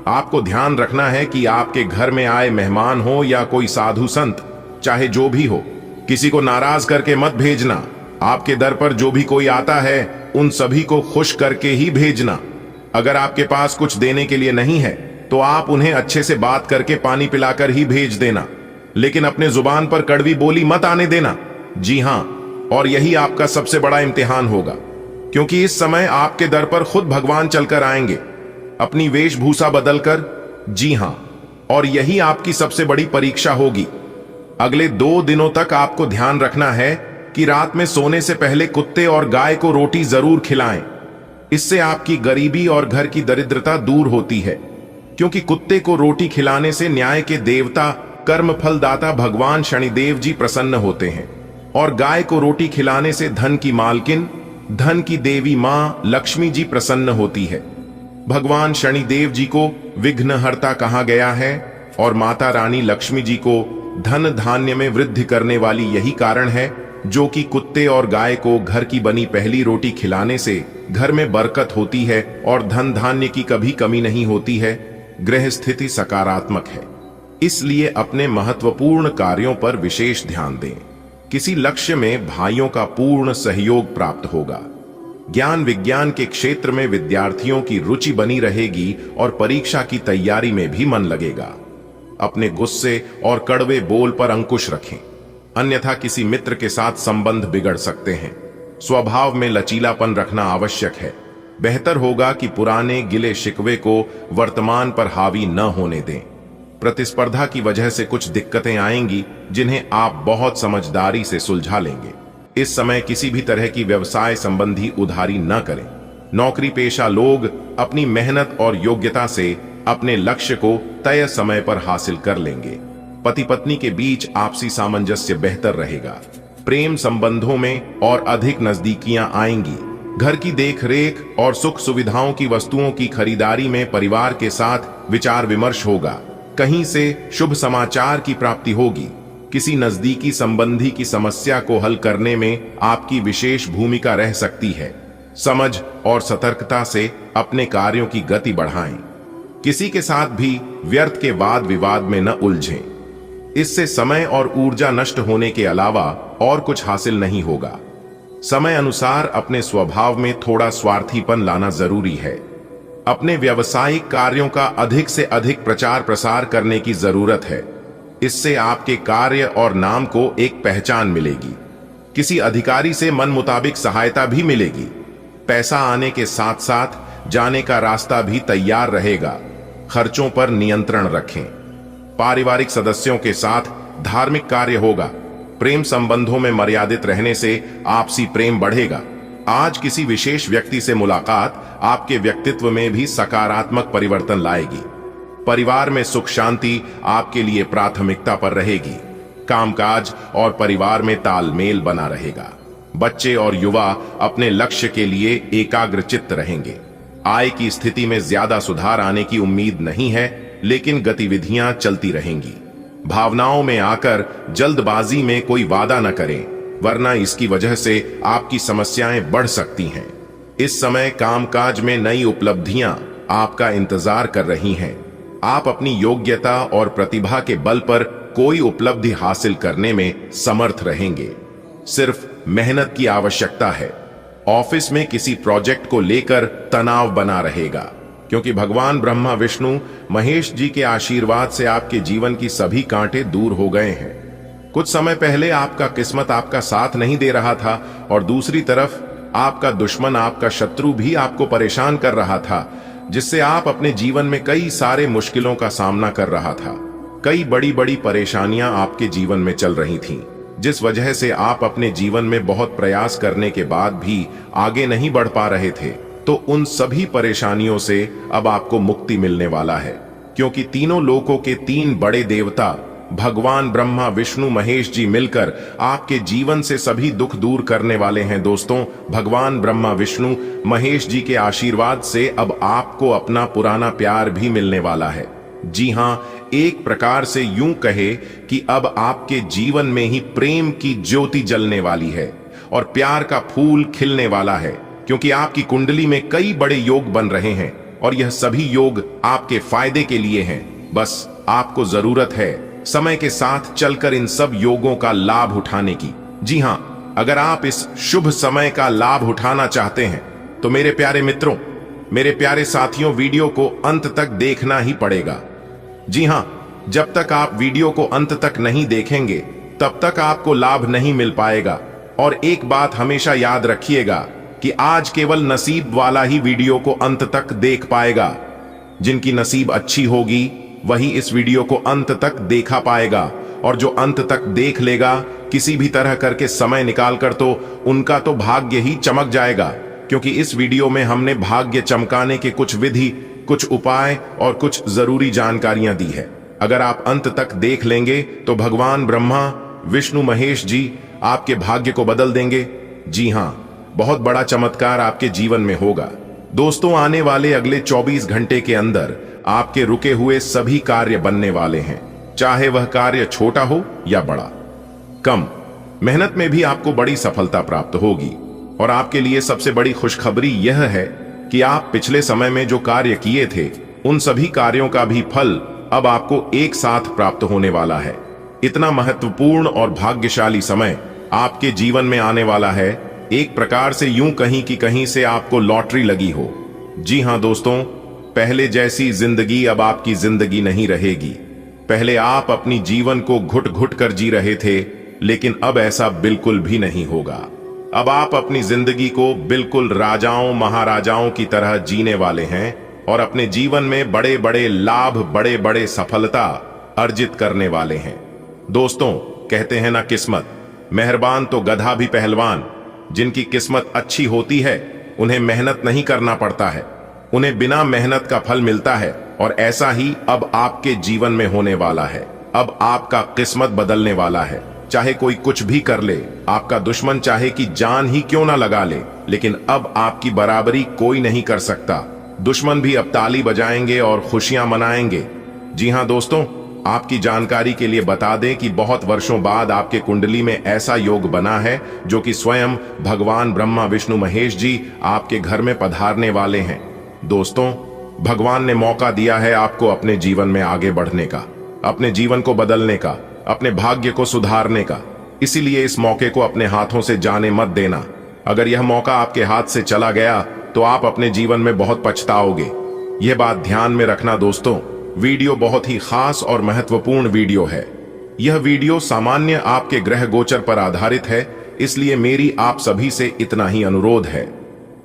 आपको ध्यान रखना है कि आपके घर में आए मेहमान हो या कोई साधु संत, चाहे जो भी हो, किसी को नाराज करके मत भेजना। आपके दर पर जो भी कोई आता है, उन सभी को खुश करके ही भेजना। अगर आपके पास कुछ देने के लिए नहीं है तो आप उन्हें अच्छे से बात करके पानी पिलाकर ही भेज देना, लेकिन अपने जुबान पर कड़वी बोली मत आने देना। जी हां, और यही आपका सबसे बड़ा इम्तिहान होगा, क्योंकि इस समय आपके दर पर खुद भगवान चलकर आएंगे, अपनी वेशभूषा बदलकर। जी हां, और यही आपकी सबसे बड़ी परीक्षा होगी। अगले 2 दिनों तक आपको ध्यान रखना है कि रात में सोने से पहले कुत्ते और गाय को रोटी जरूर खिलाएं। इससे आपकी गरीबी और घर की दरिद्रता दूर होती है, क्योंकि कुत्ते को रोटी खिलाने से न्याय के देवता कर्म फलदाता भगवान शनिदेव जी प्रसन्न होते हैं, और गाय को रोटी खिलाने से धन की मालकिन, धन की देवी मां लक्ष्मी जी प्रसन्न होती है। भगवान शनिदेव जी को विघ्नहर्ता कहा गया है, और माता रानी लक्ष्मी जी को धन धान्य में वृद्धि करने वाली यही कारण है, जो कि कुत्ते और गाय को घर की बनी पहली रोटी खिलाने से घर में बरकत होती है और धन धान्य की कभी कमी नहीं होती है। ग्रह स्थिति सकारात्मक है, इसलिए अपने महत्वपूर्ण कार्यों पर विशेष ध्यान दें। किसी लक्ष्य में भाइयों का पूर्ण सहयोग प्राप्त होगा। ज्ञान विज्ञान के क्षेत्र में विद्यार्थियों की रुचि बनी रहेगी और परीक्षा की तैयारी में भी मन लगेगा। अपने गुस्से और कड़वे बोल पर अंकुश रखें, अन्यथा किसी मित्र के साथ संबंध बिगड़ सकते हैं। स्वभाव में लचीलापन रखना आवश्यक है। बेहतर होगा कि पुराने गिले शिकवे को वर्तमान पर हावी न होने दें। प्रतिस्पर्धा की वजह से कुछ दिक्कतें आएंगी, जिन्हें आप बहुत समझदारी से सुलझा लेंगे। इस समय किसी भी तरह की व्यवसाय संबंधी उधारी न करें। नौकरी पेशा लोग अपनी मेहनत और योग्यता से अपने लक्ष्य को तय समय पर हासिल कर लेंगे। पति पत्नी के बीच आपसी सामंजस्य बेहतर रहेगा। प्रेम संबंधों में और अधिक नजदीकियां आएंगी। घर की देखरेख और सुख सुविधाओं की वस्तुओं की खरीदारी में परिवार के साथ विचार विमर्श होगा। कहीं से शुभ समाचार की प्राप्ति होगी। किसी नजदीकी संबंधी की समस्या को हल करने में आपकी विशेष भूमिका रह सकती है। समझ और सतर्कता से अपने कार्यों की गति बढ़ाएं। किसी के साथ भी व्यर्थ के वाद विवाद में न उलझें। इससे समय और ऊर्जा नष्ट होने के अलावा और कुछ हासिल नहीं होगा। समय अनुसार अपने स्वभाव में थोड़ा स्वार्थीपन लाना जरूरी है। अपने व्यावसायिक कार्यों का अधिक से अधिक प्रचार प्रसार करने की जरूरत है। इससे आपके कार्य और नाम को एक पहचान मिलेगी। किसी अधिकारी से मन मुताबिक सहायता भी मिलेगी। पैसा आने के साथ साथ जाने का रास्ता भी तैयार रहेगा। खर्चों पर नियंत्रण रखें। पारिवारिक सदस्यों के साथ धार्मिक कार्य होगा। प्रेम संबंधों में मर्यादित रहने से आपसी प्रेम बढ़ेगा। आज किसी विशेष व्यक्ति से मुलाकात आपके व्यक्तित्व में भी सकारात्मक परिवर्तन लाएगी। परिवार में सुख शांति आपके लिए प्राथमिकता पर रहेगी। कामकाज और परिवार में तालमेल बना रहेगा। बच्चे और युवा अपने लक्ष्य के लिए एकाग्रचित्त रहेंगे। आय की स्थिति में ज्यादा सुधार आने की उम्मीद नहीं है, लेकिन गतिविधियां चलती रहेंगी। भावनाओं में आकर जल्दबाजी में कोई वादा न करें, वरना इसकी वजह से आपकी समस्याएं बढ़ सकती हैं। इस समय कामकाज में नई उपलब्धियां आपका इंतजार कर रही हैं। आप अपनी योग्यता और प्रतिभा के बल पर कोई उपलब्धि हासिल करने में समर्थ रहेंगे। सिर्फ मेहनत की आवश्यकता है। ऑफिस में किसी प्रोजेक्ट को लेकर तनाव बना रहेगा, क्योंकि भगवान ब्रह्मा विष्णु महेश जी के आशीर्वाद से आपके जीवन की सभी कांटे दूर हो गए हैं। कुछ समय पहले आपका किस्मत आपका साथ नहीं दे रहा था, और दूसरी तरफ आपका दुश्मन, आपका शत्रु भी आपको परेशान कर रहा था, जिससे आप अपने जीवन में कई सारे मुश्किलों का सामना कर रहा था। कई बड़ी बड़ी परेशानियां आपके जीवन में चल रही थीं, जिस वजह से आप अपने जीवन में बहुत प्रयास करने के बाद भी आगे नहीं बढ़ पा रहे थे। तो उन सभी परेशानियों से अब आपको मुक्ति मिलने वाला है, क्योंकि तीनों लोकों के तीन बड़े देवता भगवान ब्रह्मा विष्णु महेश जी मिलकर आपके जीवन से सभी दुख दूर करने वाले हैं। दोस्तों, भगवान ब्रह्मा विष्णु महेश जी के आशीर्वाद से अब आपको अपना पुराना प्यार भी मिलने वाला है। जी हां, एक प्रकार से यूं कहे कि अब आपके जीवन में ही प्रेम की ज्योति जलने वाली है और प्यार का फूल खिलने वाला है, क्योंकि आपकी कुंडली में कई बड़े योग बन रहे हैं और यह सभी योग आपके फायदे के लिए हैं। बस आपको जरूरत है समय के साथ चलकर इन सब योगों का लाभ उठाने की। जी हां, अगर आप इस शुभ समय का लाभ उठाना चाहते हैं तो मेरे प्यारे मित्रों, मेरे प्यारे साथियों, वीडियो को अंत तक देखना ही पड़ेगा। जी हां, जब तक आप वीडियो को अंत तक नहीं देखेंगे तब तक आपको लाभ नहीं मिल पाएगा। और एक बात हमेशा याद रखिएगा कि आज केवल नसीब वाला ही वीडियो को अंत तक देख पाएगा। जिनकी नसीब अच्छी होगी वही इस वीडियो को अंत तक देखा पाएगा, और जो अंत तक देख लेगा किसी भी तरह करके समय निकालकर, तो उनका तो भाग्य ही चमक जाएगा, क्योंकि इस वीडियो में हमने भाग्य चमकाने के कुछ विधि, कुछ उपाय और कुछ जरूरी जानकारियां दी है। अगर आप अंत तक देख लेंगे तो भगवान ब्रह्मा विष्णु महेश जी आपके भाग्य को बदल देंगे। जी हां, बहुत बड़ा चमत्कार आपके जीवन में होगा। दोस्तों, आने वाले अगले 24 घंटे के अंदर आपके रुके हुए सभी कार्य बनने वाले हैं, चाहे वह कार्य छोटा हो या बड़ा। कम मेहनत में भी आपको बड़ी सफलता प्राप्त होगी। और आपके लिए सबसे बड़ी खुशखबरी यह है कि आप पिछले समय में जो कार्य किए थे उन सभी कार्यों का भी फल अब आपको एक साथ प्राप्त होने वाला है। इतना महत्वपूर्ण और भाग्यशाली समय आपके जीवन में आने वाला है, एक प्रकार से यूं कहीं कि कहीं से आपको लॉटरी लगी हो। जी हां दोस्तों, पहले जैसी जिंदगी अब आपकी जिंदगी नहीं रहेगी। पहले आप अपनी जीवन को घुट घुट कर जी रहे थे, लेकिन अब ऐसा बिल्कुल भी नहीं होगा। अब आप अपनी जिंदगी को बिल्कुल राजाओं महाराजाओं की तरह जीने वाले हैं और अपने जीवन में बड़े बड़े लाभ, बड़े बड़े सफलता अर्जित करने वाले हैं। दोस्तों, कहते हैं ना, किस्मत मेहरबान तो गधा भी पहलवान। जिनकी किस्मत अच्छी होती है उन्हें मेहनत नहीं करना पड़ता है, उन्हें बिना मेहनत का फल मिलता है। और ऐसा ही अब आपके जीवन में होने वाला है। अब आपका किस्मत बदलने वाला है। चाहे कोई कुछ भी कर ले, आपका दुश्मन चाहे कि जान ही क्यों ना लगा ले, लेकिन अब आपकी बराबरी कोई नहीं कर सकता। दुश्मन भी अब ताली बजाएंगे और खुशियां मनाएंगे। जी हां दोस्तों, आपकी जानकारी के लिए बता दें कि बहुत वर्षों बाद आपके कुंडली में ऐसा योग बना है जो कि स्वयं भगवान ब्रह्मा विष्णु महेश जी आपके घर में पधारने वाले हैं। दोस्तों, भगवान ने मौका दिया है आपको अपने जीवन में आगे बढ़ने का, अपने जीवन को बदलने का, अपने भाग्य को सुधारने का। इसीलिए इस मौके को अपने हाथों से जाने मत देना। अगर यह मौका आपके हाथ से चला गया तो आप अपने जीवन में बहुत पछताओगे। यह बात ध्यान में रखना दोस्तों। वीडियो बहुत ही खास और महत्वपूर्ण वीडियो है। यह वीडियो सामान्य आपके ग्रह गोचर पर आधारित है, इसलिए मेरी आप सभी से इतना ही अनुरोध है।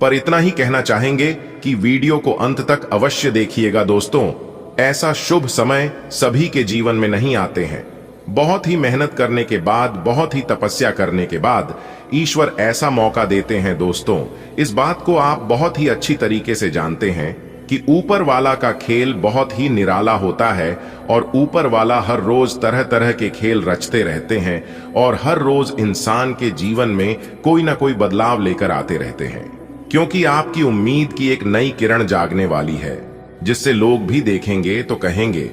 पर इतना ही कहना चाहेंगे कि वीडियो को अंत तक अवश्य देखिएगा दोस्तों। ऐसा शुभ समय सभी के जीवन में नहीं आते हैं। बहुत ही मेहनत करने के बाद, बहुत ही तपस्या करने के बाद ईश्वर ऐसा मौका देते हैं दोस्तों। इस बात को आप बहुत ही अच्छी तरीके से जानते हैं कि ऊपर वाला का खेल बहुत ही निराला होता है और ऊपर वाला हर रोज तरह तरह के खेल रचते रहते हैं और हर रोज इंसान के जीवन में कोई ना कोई बदलाव लेकर आते रहते हैं, क्योंकि आपकी उम्मीद की एक नई किरण जागने वाली है, जिससे लोग भी देखेंगे तो कहेंगे,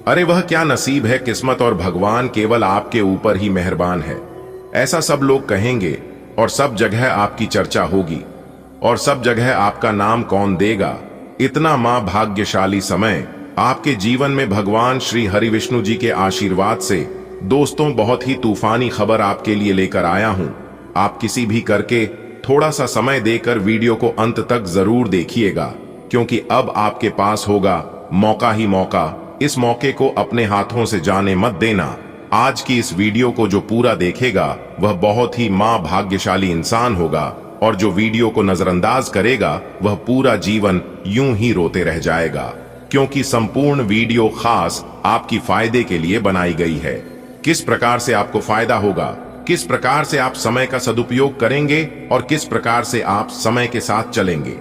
अरे वह क्या नसीब है, किस्मत और भगवान केवल आपके ऊपर ही मेहरबान है। ऐसा सब लोग कहेंगे और सब जगह आपकी चर्चा होगी और सब जगह आपका नाम कौन देगा। इतना मां भाग्यशाली समय आपके जीवन में भगवान श्री हरि विष्णु जी के आशीर्वाद से दोस्तों बहुत ही तूफानी खबर आपके लिए लेकर आया हूं। आप किसी भी करके थोड़ा सा समय देकर वीडियो को अंत तक जरूर देखिएगा, क्योंकि अब आपके पास होगा मौका ही मौका। इस मौके को अपने हाथों से जाने मत देना। आज की इस वीडियो को जो पूरा देखेगा वह बहुत ही मां भाग्यशाली इंसान होगा, और जो वीडियो को नजरअंदाज करेगा वह पूरा जीवन यूं ही रोते रह जाएगा, क्योंकि संपूर्ण वीडियो खास आपकी फायदे के लिए बनाई गई है। किस प्रकार से आपको फायदा होगा, किस प्रकार से आप समय का सदुपयोग करेंगे और किस प्रकार से आप समय के साथ चलेंगे,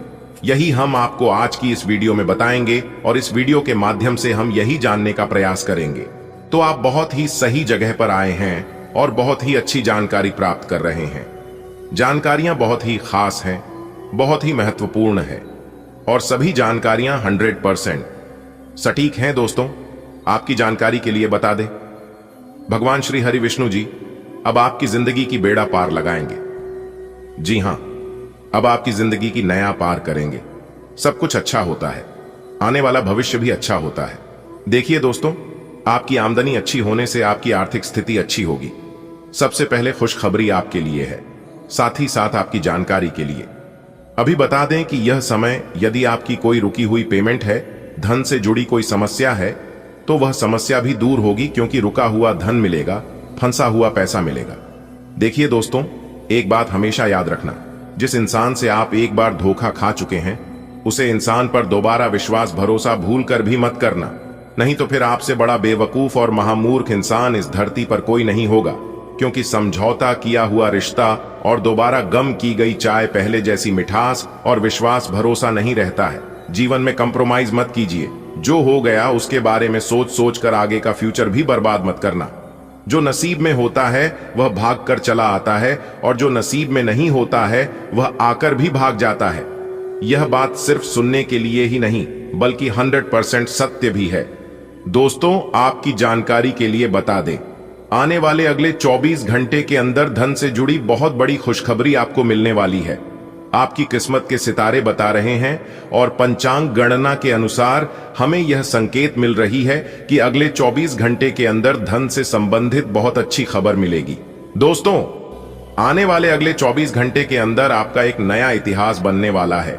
यही हम आपको आज की इस वीडियो में बताएंगे और इस वीडियो के माध्यम से हम यही जानने का प्रयास करेंगे। तो आप बहुत ही सही जगह पर आए हैं और बहुत ही अच्छी जानकारी प्राप्त कर रहे हैं। जानकारियां बहुत ही खास हैं, बहुत ही महत्वपूर्ण है और सभी जानकारियां 100% सटीक हैं। दोस्तों, आपकी जानकारी के लिए बता दें, भगवान श्री हरि विष्णु जी अब आपकी जिंदगी की बेड़ा पार लगाएंगे। जी हां, अब आपकी जिंदगी की नया पार करेंगे। सब कुछ अच्छा होता है, आने वाला भविष्य भी अच्छा होता है। देखिए दोस्तों, आपकी आमदनी अच्छी होने से आपकी आर्थिक स्थिति अच्छी होगी। सबसे पहले खुशखबरी आपके लिए है, साथ ही साथ आपकी जानकारी के लिए अभी बता दें कि यह समय यदि आपकी कोई रुकी हुई पेमेंट है, धन से जुड़ी कोई समस्या है, तो वह समस्या भी दूर होगी, क्योंकि रुका हुआ धन मिलेगा, फंसा हुआ पैसा मिलेगा। देखिए दोस्तों, एक बात हमेशा याद रखना, जिस इंसान से आप एक बार धोखा खा चुके हैं, उसे इंसान पर दोबारा विश्वास भरोसा भूल कर भी मत करना, नहीं तो फिर आपसे बड़ा बेवकूफ और महामूर्ख इंसान इस धरती पर कोई नहीं होगा। क्योंकि समझौता किया हुआ रिश्ता और दोबारा गम की गई चाय पहले जैसी मिठास और विश्वास भरोसा नहीं रहता है। जीवन में कंप्रोमाइज मत कीजिए। जो हो गया उसके बारे में सोच सोच कर आगे का फ्यूचर भी बर्बाद मत करना। जो नसीब में होता है वह भाग कर चला आता है, और जो नसीब में नहीं होता है वह आकर भी भाग जाता है। यह बात सिर्फ सुनने के लिए ही नहीं, बल्कि 100% सत्य भी है। दोस्तों, आपकी जानकारी के लिए बता दें, आने वाले अगले 24 घंटे के अंदर धन से जुड़ी बहुत बड़ी खुशखबरी आपको मिलने वाली है। आपकी किस्मत के सितारे बता रहे हैं और पंचांग गणना के अनुसार हमें यह संकेत मिल रही है कि अगले 24 घंटे के अंदर धन से संबंधित बहुत अच्छी खबर मिलेगी। दोस्तों, आने वाले अगले 24 घंटे के अंदर आपका एक नया इतिहास बनने वाला है।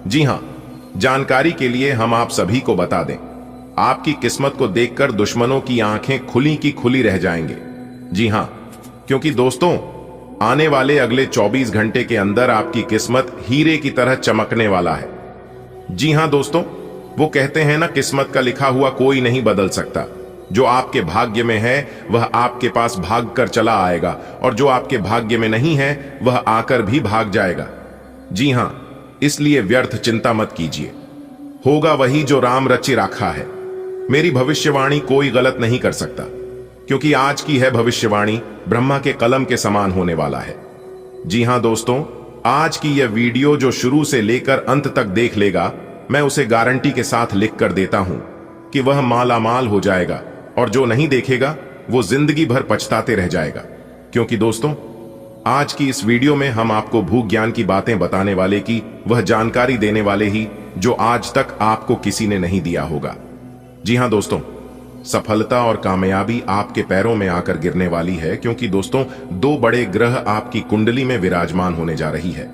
जी हां, जानकारी के लिए हम आप सभी को बता दें, आपकी किस्मत को देखकर दुश्मनों की आंखें खुली की खुली रह जाएंगे। जी हां, क्योंकि दोस्तों, आने वाले अगले 24 घंटे के अंदर आपकी किस्मत हीरे की तरह चमकने वाला है। जी हां दोस्तों, वो कहते हैं ना, किस्मत का लिखा हुआ कोई नहीं बदल सकता। जो आपके भाग्य में है वह आपके पास भाग कर चला आएगा, और जो आपके भाग्य में नहीं है वह आकर भी भाग जाएगा। जी हां, इसलिए व्यर्थ चिंता मत कीजिए। होगा वही जो राम रचि राखा है। मेरी भविष्यवाणी कोई गलत नहीं कर सकता, क्योंकि आज की है भविष्यवाणी ब्रह्मा के कलम के समान होने वाला है। जी हां दोस्तों, आज की यह वीडियो जो शुरू से लेकर अंत तक देख लेगा, मैं उसे गारंटी के साथ लिख कर देता हूं कि वह मालामाल हो जाएगा, और जो नहीं देखेगा वो जिंदगी भर पछताते रह जाएगा। क्योंकि दोस्तों, आज की इस वीडियो में हम आपको भूख ज्ञान की बातें बताने वाले की वह जानकारी देने वाले ही जो आज तक आपको किसी ने नहीं दिया होगा। जी हां दोस्तों, सफलता और कामयाबी आपके पैरों में आकर गिरने वाली है, क्योंकि दोस्तों, दो बड़े ग्रह आपकी कुंडली में विराजमान होने जा रही है।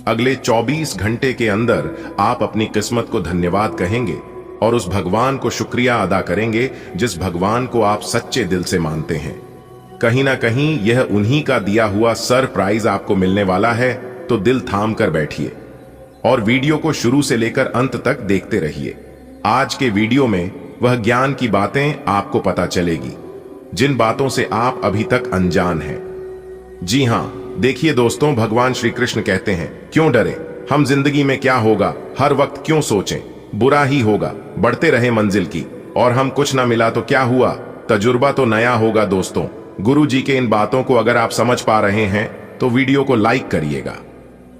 अगले 24 घंटे के अंदर आप अपनी किस्मत को धन्यवाद कहेंगे और उस भगवान को शुक्रिया अदा करेंगे जिस भगवान को आप सच्चे दिल से मानते हैं। कहीं ना कहीं यह उन्हीं का दिया हुआ सरप्राइज आपको मिलने वाला है। तो दिल थाम कर बैठिए और वीडियो को शुरू से लेकर अंत तक देखते रहिए। आज के वीडियो में वह ज्ञान की बातें आपको पता चलेगी जिन बातों से आप अभी तक अनजान हैं। जी हां, देखिए दोस्तों, भगवान श्री कृष्ण कहते हैं, क्यों डरे, हम जिंदगी में क्या होगा हर वक्त क्यों सोचें, बुरा ही होगा, बढ़ते रहे मंजिल की, और हम कुछ ना मिला तो क्या हुआ, तजुर्बा तो नया होगा। दोस्तों, गुरु जी के इन बातों को अगर आप समझ पा रहे हैं तो वीडियो को लाइक करिएगा।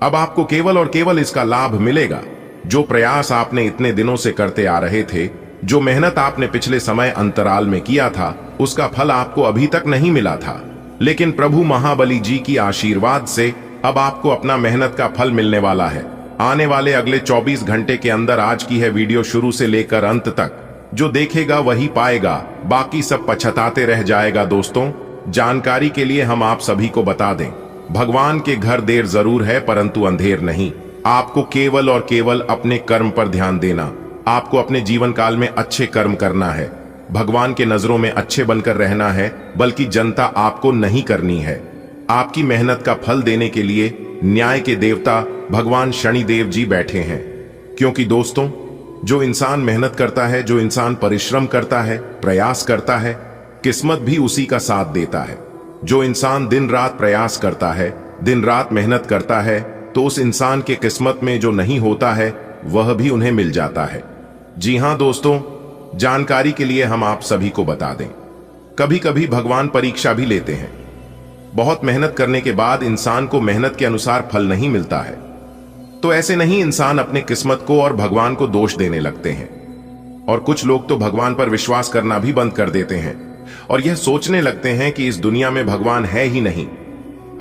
अब आपको केवल और केवल इसका लाभ मिलेगा। जो प्रयास आपने इतने दिनों से करते आ रहे थे, जो मेहनत आपने पिछले समय अंतराल में किया था, उसका फल आपको अभी तक नहीं मिला था, लेकिन प्रभु महाबली जी की आशीर्वाद से अब आपको अपना मेहनत का फल मिलने वाला है। आने वाले अगले 24 घंटे के अंदर आज की है वीडियो शुरू से लेकर अंत तक। जो देखेगा वही पाएगा, बाकी सब पछताते रह जाएगा। दोस्तों, जानकारी के लिए हम आप सभी को बता दें, भगवान के घर देर जरूर है परंतु अंधेर नहीं। आपको केवल और केवल अपने कर्म पर ध्यान देना, आपको अपने जीवन काल में अच्छे कर्म करना है, भगवान के नजरों में अच्छे बनकर रहना है, बल्कि जनता आपको नहीं करनी है। आपकी मेहनत का फल देने के लिए न्याय के देवता भगवान शनिदेव जी बैठे हैं। क्योंकि दोस्तों, जो इंसान मेहनत करता है, जो इंसान परिश्रम करता है, प्रयास करता है, किस्मत भी उसी का साथ देता है। जो इंसान दिन रात प्रयास करता है, दिन रात मेहनत करता है, तो उस इंसान के किस्मत में जो नहीं होता है वह भी उन्हें मिल जाता है। जी हां दोस्तों, जानकारी के लिए हम आप सभी को बता दें, कभी कभी भगवान परीक्षा भी लेते हैं। बहुत मेहनत करने के बाद इंसान को मेहनत के अनुसार फल नहीं मिलता है, तो ऐसे नहीं इंसान अपने किस्मत को और भगवान को दोष देने लगते हैं। और कुछ लोग तो भगवान पर विश्वास करना भी बंद कर देते हैं और यह सोचने लगते हैं कि इस दुनिया में भगवान है ही नहीं।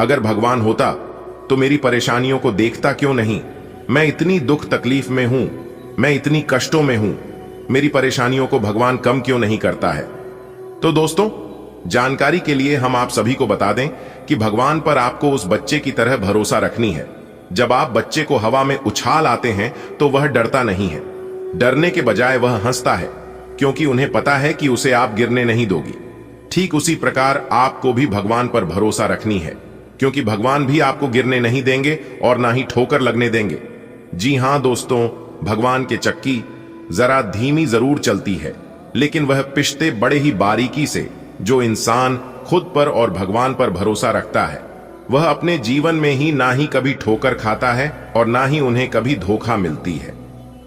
अगर भगवान होता तो मेरी परेशानियों को देखता क्यों नहीं? मैं इतनी दुख तकलीफ में हूं, मैं इतनी कष्टों में हूं, मेरी परेशानियों को भगवान कम क्यों नहीं करता है? तो दोस्तों, जानकारी के लिए हम आप सभी को बता दें कि भगवान पर आपको उस बच्चे की तरह भरोसा रखनी है। जब आप बच्चे को हवा में उछाल आते हैं तो वह डरता नहीं है, डरने के बजाय वह हंसता है, क्योंकि उन्हें पता है कि उसे आप गिरने नहीं दोगी। ठीक उसी प्रकार आपको भी भगवान पर भरोसा रखनी है, क्योंकि भगवान भी आपको गिरने नहीं देंगे और ना ही ठोकर लगने देंगे। जी हां दोस्तों, भगवान के चक्की जरा धीमी जरूर चलती है, लेकिन वह पिसते बड़े ही बारीकी से। जो इंसान खुद पर और भगवान पर भरोसा रखता है वह अपने जीवन में ही ना ही कभी ठोकर खाता है और ना ही उन्हें कभी धोखा मिलती है।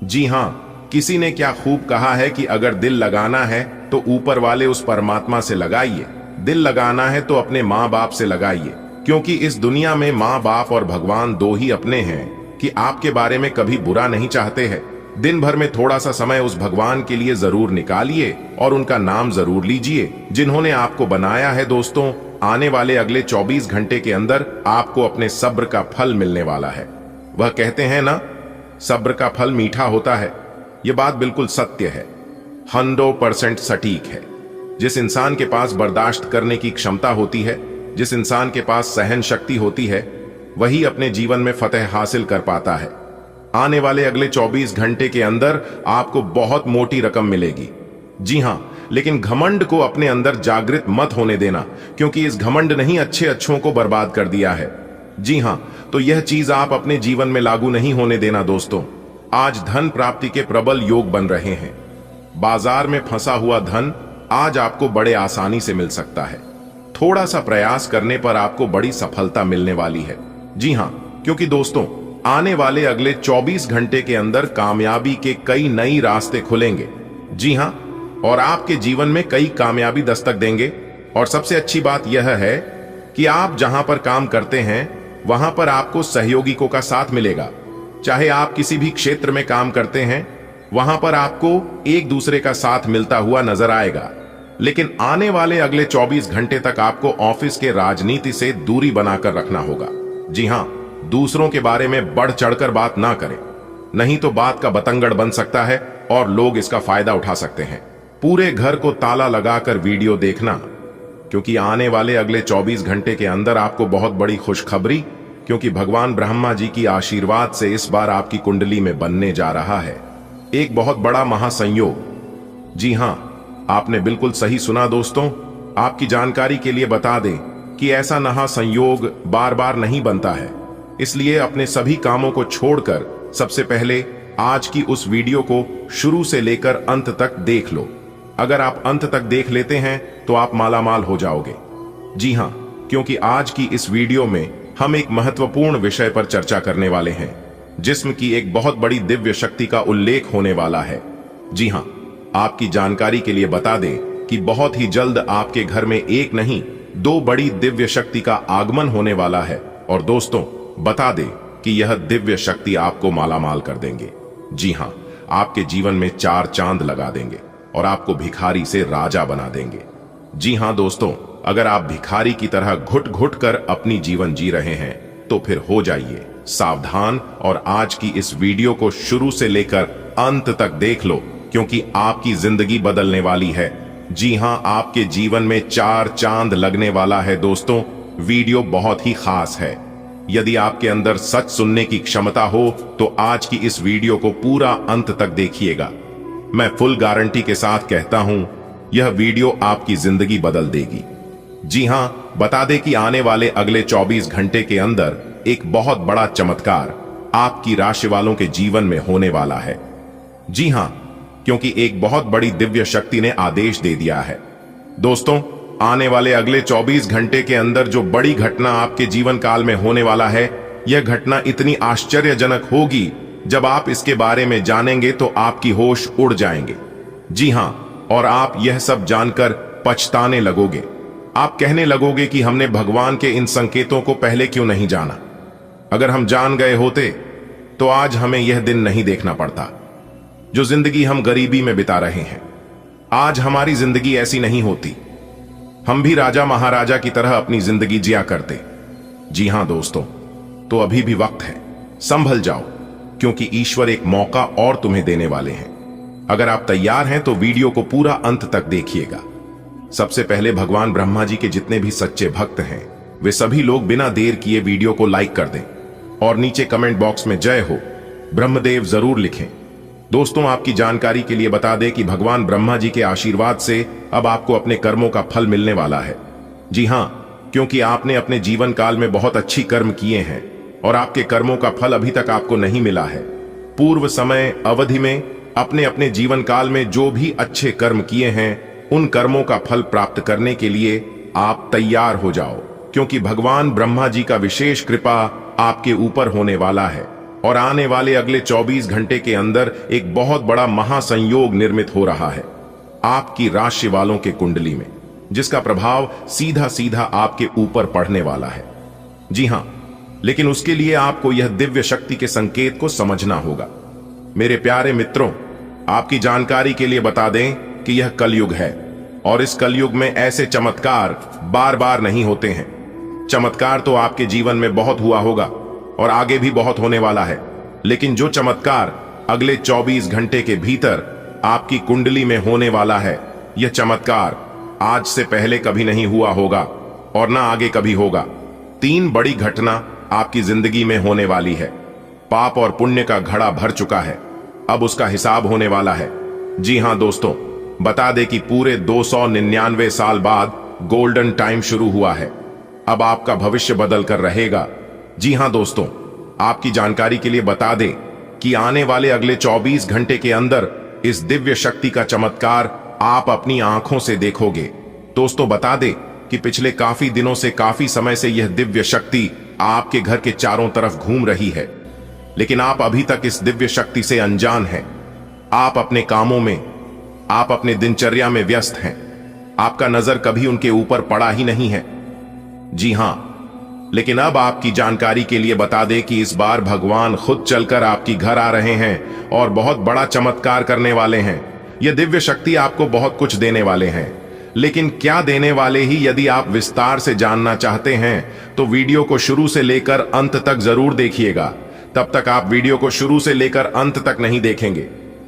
जी हां, किसी ने क्या खूब कहा है कि अगर दिल लगाना है तो ऊपर वाले उस परमात्मा से लगाइए, दिल लगाना है तो अपने माँ बाप से लगाइए, क्योंकि इस दुनिया में माँ बाप और भगवान दो ही अपने हैं कि आपके बारे में कभी बुरा नहीं चाहते हैं। दिन भर में थोड़ा सा समय उस भगवान के लिए जरूर निकालिए और उनका नाम जरूर लीजिए, जिन्होंने आपको बनाया है। दोस्तों, आने वाले अगले 24 घंटे के अंदर आपको अपने सब्र का फल मिलने वाला है। वह कहते हैं ना, सब्र का फल मीठा होता है। यह बात बिल्कुल सत्य है, 100% सटीक है। जिस इंसान के पास बर्दाश्त करने की क्षमता होती है, जिस इंसान के पास सहन शक्ति होती है, वही अपने जीवन में फतेह हासिल कर पाता है। आने वाले अगले 24 घंटे के अंदर आपको बहुत मोटी रकम मिलेगी। जी हां, लेकिन घमंड को अपने अंदर जागृत मत होने देना, क्योंकि इस घमंड ने ही अच्छे अच्छों को बर्बाद कर दिया है। जी हां, तो यह चीज आप अपने जीवन में लागू नहीं होने देना। दोस्तों, आज धन प्राप्ति के प्रबल योग बन रहे हैं। बाजार में फंसा हुआ धन आज आपको बड़े आसानी से मिल सकता है। थोड़ा सा प्रयास करने पर आपको बड़ी सफलता मिलने वाली है। जी हां, क्योंकि दोस्तों, आने वाले अगले 24 घंटे के अंदर कामयाबी के कई नई रास्ते खुलेंगे। जी हां, और आपके जीवन में कई कामयाबी दस्तक देंगे। और सबसे अच्छी बात यह है कि आप जहां पर काम करते हैं वहां पर आपको सहयोगियों का साथ मिलेगा। चाहे आप किसी भी क्षेत्र में काम करते हैं, वहां पर आपको एक दूसरे का साथ मिलता हुआ नजर आएगा। लेकिन आने वाले अगले 24 घंटे तक आपको ऑफिस के राजनीति से दूरी बनाकर रखना होगा। जी हां, दूसरों के बारे में बढ़ चढ़कर बात ना करें, नहीं तो बात का बतंगड़ बन सकता है और लोग इसका फायदा उठा सकते हैं। पूरे घर को ताला लगाकर वीडियो देखना, क्योंकि आने वाले अगले 24 घंटे के अंदर आपको बहुत बड़ी खुशखबरी, क्योंकि भगवान ब्रह्मा जी की आशीर्वाद से इस बार आपकी कुंडली में बनने जा रहा है एक बहुत बड़ा महासंयोग। जी हां, आपने बिल्कुल सही सुना दोस्तों। आपकी जानकारी के लिए बता दें कि ऐसा महासंयोग बार बार नहीं बनता है, इसलिए अपने सभी कामों को छोड़कर सबसे पहले आज की उस वीडियो को शुरू से लेकर अंत तक देख लो। अगर आप अंत तक देख लेते हैं तो आप मालामाल हो जाओगे। जी हां, क्योंकि आज की इस वीडियो में हम एक महत्वपूर्ण विषय पर चर्चा करने वाले हैं, जिस्म की एक बहुत बड़ी दिव्य शक्ति का उल्लेख होने वाला है। जी हां, आपकी जानकारी के लिए बता दें कि बहुत ही जल्द आपके घर में एक नहीं 2 बड़ी दिव्य शक्ति का आगमन होने वाला है। और दोस्तों, बता दें कि यह दिव्य शक्ति आपको मालामाल कर देंगे। जी हां, आपके जीवन में 4 चांद लगा देंगे और आपको भिखारी से राजा बना देंगे। जी हां दोस्तों, अगर आप भिखारी की तरह घुट घुट कर अपनी जीवन जी रहे हैं तो फिर हो जाइए सावधान और आज की इस वीडियो को शुरू से लेकर अंत तक देख लो, क्योंकि आपकी जिंदगी बदलने वाली है। जी हां, आपके जीवन में 4 चांद लगने वाला है। दोस्तों, वीडियो बहुत ही खास है। यदि आपके अंदर सच सुनने की क्षमता हो तो आज की इस वीडियो को पूरा अंत तक देखिएगा। मैं फुल गारंटी के साथ कहता हूं, यह वीडियो आपकी जिंदगी बदल देगी। जी हां, बता दें कि आने वाले अगले 24 घंटे के अंदर एक बहुत बड़ा चमत्कार आपकी राशि वालों के जीवन में होने वाला है। जी हां, क्योंकि एक बहुत बड़ी दिव्य शक्ति ने आदेश दे दिया है। दोस्तों, आने वाले अगले 24 घंटे के अंदर जो बड़ी घटना आपके जीवन काल में होने वाला है, यह घटना इतनी आश्चर्यजनक होगी, जब आप इसके बारे में जानेंगे तो आपकी होश उड़ जाएंगे। जी हां, और आप यह सब जानकर पछताने लगोगे। आप कहने लगोगे कि हमने भगवान के इन संकेतों को पहले क्यों नहीं जाना। अगर हम जान गए होते तो आज हमें यह दिन नहीं देखना पड़ता। जो जिंदगी हम गरीबी में बिता रहे हैं, आज हमारी जिंदगी ऐसी नहीं होती। हम भी राजा महाराजा की तरह अपनी जिंदगी जिया करते। जी हां दोस्तों, तो अभी भी वक्त है, संभल जाओ, क्योंकि ईश्वर एक मौका और तुम्हें देने वाले हैं। अगर आप तैयार हैं तो वीडियो को पूरा अंत तक देखिएगा। सबसे पहले भगवान ब्रह्मा जी के जितने भी सच्चे भक्त हैं, वे सभी लोग बिना देर किए वीडियो को लाइक कर दें और नीचे कमेंट बॉक्स में जय हो ब्रह्मदेव जरूर लिखें। दोस्तों, आपकी जानकारी के लिए बता दें कि भगवान ब्रह्मा जी के आशीर्वाद से अब आपको अपने कर्मों का फल मिलने वाला है। जी हां, क्योंकि आपने अपने जीवन काल में बहुत अच्छी कर्म किए हैं और आपके कर्मों का फल अभी तक आपको नहीं मिला है। पूर्व समय अवधि में अपने अपने जीवन काल में जो भी अच्छे कर्म किए हैं, उन कर्मों का फल प्राप्त करने के लिए आप तैयार हो जाओ, क्योंकि भगवान ब्रह्मा जी का विशेष कृपा आपके ऊपर होने वाला है और आने वाले अगले 24 घंटे के अंदर एक बहुत बड़ा महासंयोग निर्मित हो रहा है आपकी राशि वालों के कुंडली में, जिसका प्रभाव सीधा सीधा आपके ऊपर पड़ने वाला है। जी हां, लेकिन उसके लिए आपको यह दिव्य शक्ति के संकेत को समझना होगा। मेरे प्यारे मित्रों, आपकी जानकारी के लिए बता दें कि यह कलयुग है और इस कलयुग में ऐसे चमत्कार बार बार नहीं होते हैं। चमत्कार तो आपके जीवन में बहुत हुआ होगा और आगे भी बहुत होने वाला है, लेकिन जो चमत्कार अगले 24 घंटे के भीतर आपकी कुंडली में होने वाला है, यह चमत्कार आज से पहले कभी नहीं हुआ होगा और ना आगे कभी होगा। 3 बड़ी घटना आपकी जिंदगी में होने वाली है। पाप और पुण्य का घड़ा भर चुका है, अब उसका हिसाब होने वाला है। जी हां दोस्तों, बता दे कि पूरे 299 साल बाद गोल्डन टाइम शुरू हुआ है। अब आपका भविष्य बदल कर रहेगा। जी हां दोस्तों, आपकी जानकारी के लिए बता दें कि आने वाले अगले 24 घंटे के अंदर इस दिव्य शक्ति का चमत्कार आप अपनी आंखों से देखोगे। दोस्तों, बता दें कि पिछले काफी दिनों से, काफी समय से यह दिव्य शक्ति आपके घर के चारों तरफ घूम रही है, लेकिन आप अभी तक इस दिव्य शक्ति से अनजान हैं। आप अपने कामों में, आप अपने दिनचर्या में व्यस्त हैं। आपका नजर कभी उनके ऊपर पड़ा ही नहीं है। जी हां, लेकिन अब आपकी जानकारी के लिए बता दें कि इस बार भगवान खुद चलकर आपकी घर आ रहे हैं और बहुत बड़ा चमत्कार करने वाले हैं। यह दिव्य शक्ति आपको बहुत कुछ देने वाले हैं, लेकिन क्या देने वाले ही, यदि आप विस्तार से जानना चाहते हैं तो वीडियो को शुरू से लेकर अंत तक जरूर देखिएगा। तब तक आप वीडियो को शुरू से लेकर अंत तक नहीं देखेंगे,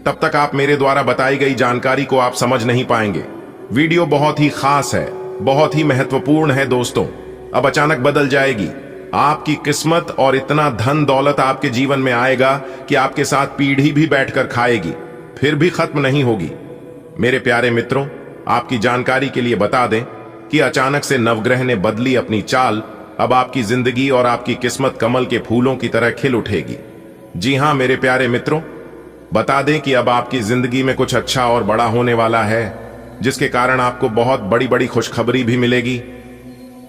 तब तक आप मेरे द्वारा बताई गई जानकारी को आप समझ नहीं पाएंगे। वीडियो बहुत ही खास है, बहुत ही महत्वपूर्ण है दोस्तों। अब अचानक बदल जाएगी आपकी किस्मत और इतना धन दौलत आपके जीवन में आएगा कि आपके साथ पीढ़ी भी बैठकर खाएगी, फिर भी खत्म नहीं होगी। मेरे प्यारे मित्रों, आपकी जानकारी के लिए बता दें कि अचानक से नवग्रह ने बदली अपनी चाल। अब आपकी जिंदगी और आपकी किस्मत कमल के फूलों की तरह खिल उठेगी। जी हां मेरे प्यारे मित्रों, बता दें कि अब आपकी जिंदगी में कुछ अच्छा और बड़ा होने वाला है, जिसके कारण आपको बहुत बड़ी बड़ी खुशखबरी भी मिलेगी।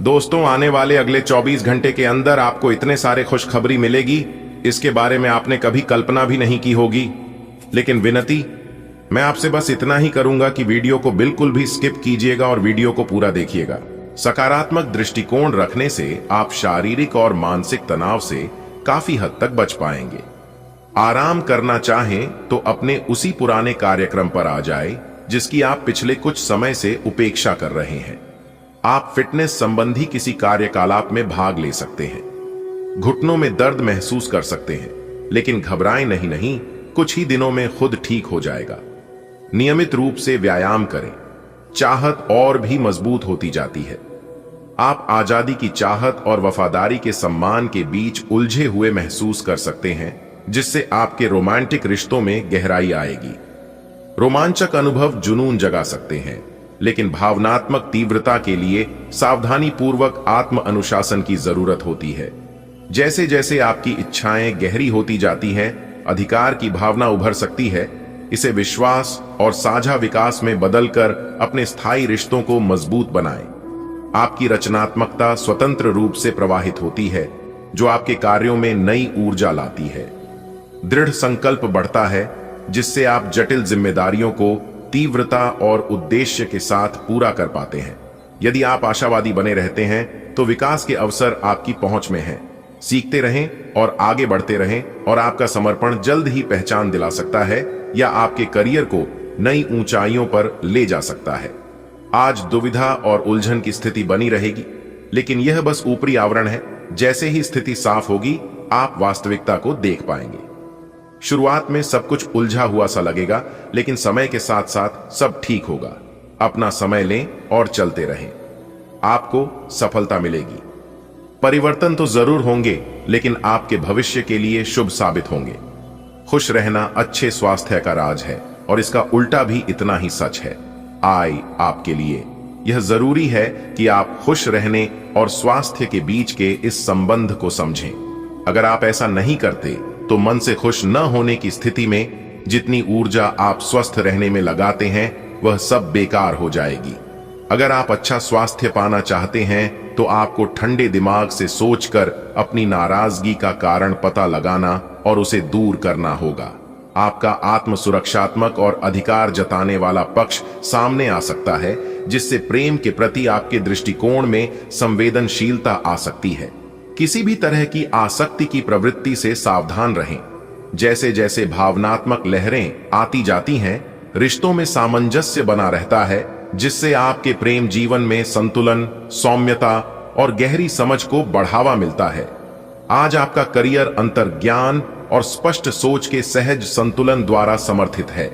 दोस्तों, आने वाले अगले 24 घंटे के अंदर आपको इतने सारे खुशखबरी मिलेगी, इसके बारे में आपने कभी कल्पना भी नहीं की होगी। लेकिन विनती मैं आपसे बस इतना ही करूंगा कि वीडियो को बिल्कुल भी स्किप कीजिएगा और वीडियो को पूरा देखिएगा। सकारात्मक दृष्टिकोण रखने से आप शारीरिक और मानसिक तनाव से काफी हद तक बच पाएंगे। आराम करना चाहें तो अपने उसी पुराने कार्यक्रम पर आ जाए जिसकी आप पिछले कुछ समय से उपेक्षा कर रहे हैं। आप फिटनेस संबंधी किसी कार्यकलाप में भाग ले सकते हैं। घुटनों में दर्द महसूस कर सकते हैं, लेकिन घबराएं नहीं, कुछ ही दिनों में खुद ठीक हो जाएगा। नियमित रूप से व्यायाम करें, चाहत और भी मजबूत होती जाती है। आप आजादी की चाहत और वफादारी के सम्मान के बीच उलझे हुए महसूस कर सकते हैं, जिससे आपके रोमांटिक रिश्तों में गहराई आएगी। रोमांचक अनुभव जुनून जगा सकते हैं, लेकिन भावनात्मक तीव्रता के लिए सावधानी पूर्वक आत्म अनुशासन की जरूरत होती है। जैसे जैसे आपकी इच्छाएं गहरी होती जाती हैं, अधिकार की भावना उभर सकती है। इसे विश्वास और साझा विकास में बदलकर अपने स्थायी रिश्तों को मजबूत बनाएं। आपकी रचनात्मकता स्वतंत्र रूप से प्रवाहित होती है, जो आपके कार्यों में नई ऊर्जा लाती है। दृढ़ संकल्प बढ़ता है, जिससे आप जटिल जिम्मेदारियों को तीव्रता और उद्देश्य के साथ पूरा कर पाते हैं। यदि आप आशावादी बने रहते हैं तो विकास के अवसर आपकी पहुंच में हैं। सीखते रहें और आगे बढ़ते रहें, और आपका समर्पण जल्द ही पहचान दिला सकता है या आपके करियर को नई ऊंचाइयों पर ले जा सकता है। आज दुविधा और उलझन की स्थिति बनी रहेगी, लेकिन यह बस ऊपरी आवरण है। जैसे ही स्थिति साफ होगी, आप वास्तविकता को देख पाएंगे। शुरुआत में सब कुछ उलझा हुआ सा लगेगा, लेकिन समय के साथ साथ सब ठीक होगा। अपना समय लें और चलते रहें, आपको सफलता मिलेगी। परिवर्तन तो जरूर होंगे, लेकिन आपके भविष्य के लिए शुभ साबित होंगे। खुश रहना अच्छे स्वास्थ्य का राज है, और इसका उल्टा भी इतना ही सच है। आय आपके लिए यह जरूरी है कि आप खुश रहने और स्वास्थ्य के बीच के इस संबंध को समझें। अगर आप ऐसा नहीं करते तो मन से खुश न होने की स्थिति में जितनी ऊर्जा आप स्वस्थ रहने में लगाते हैं, वह सब बेकार हो जाएगी। अगर आप अच्छा स्वास्थ्य पाना चाहते हैं तो आपको ठंडे दिमाग से सोचकर अपनी नाराजगी का कारण पता लगाना और उसे दूर करना होगा। आपका आत्म सुरक्षात्मक और अधिकार जताने वाला पक्ष सामने आ सकता है, जिससे प्रेम के प्रति आपके दृष्टिकोण में संवेदनशीलता आ सकती है। किसी भी तरह की आसक्ति की प्रवृत्ति से सावधान रहें। जैसे जैसे भावनात्मक लहरें आती जाती हैं, रिश्तों में सामंजस्य बना रहता है, जिससे आपके प्रेम जीवन में संतुलन, सौम्यता और गहरी समझ को बढ़ावा मिलता है। आज आपका करियर अंतर्ज्ञान और स्पष्ट सोच के सहज संतुलन द्वारा समर्थित है।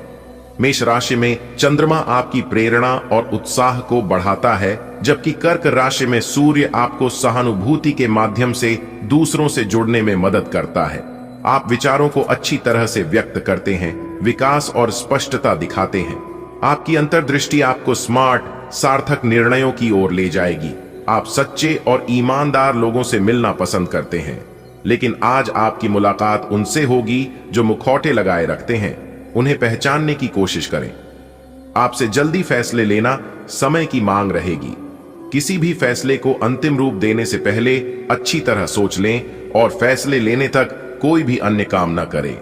मेष राशि में चंद्रमा आपकी प्रेरणा और उत्साह को बढ़ाता है, जबकि कर्क राशि में सूर्य आपको सहानुभूति के माध्यम से दूसरों से जुड़ने में मदद करता है। आप विचारों को अच्छी तरह से व्यक्त करते हैं, विकास और स्पष्टता दिखाते हैं। आपकी अंतर्दृष्टि आपको स्मार्ट, सार्थक निर्णयों की ओर ले जाएगी। आप सच्चे और ईमानदार लोगों से मिलना पसंद करते हैं, लेकिन आज आपकी मुलाकात उनसे होगी जो मुखौटे लगाए रखते हैं। उन्हें पहचानने की कोशिश करें। आपसे जल्दी फैसले लेना समय की मांग रहेगी। किसी भी फैसले को अंतिम रूप देने से पहले अच्छी तरह सोच लें और फैसले लेने तक कोई भी अन्य काम न करें।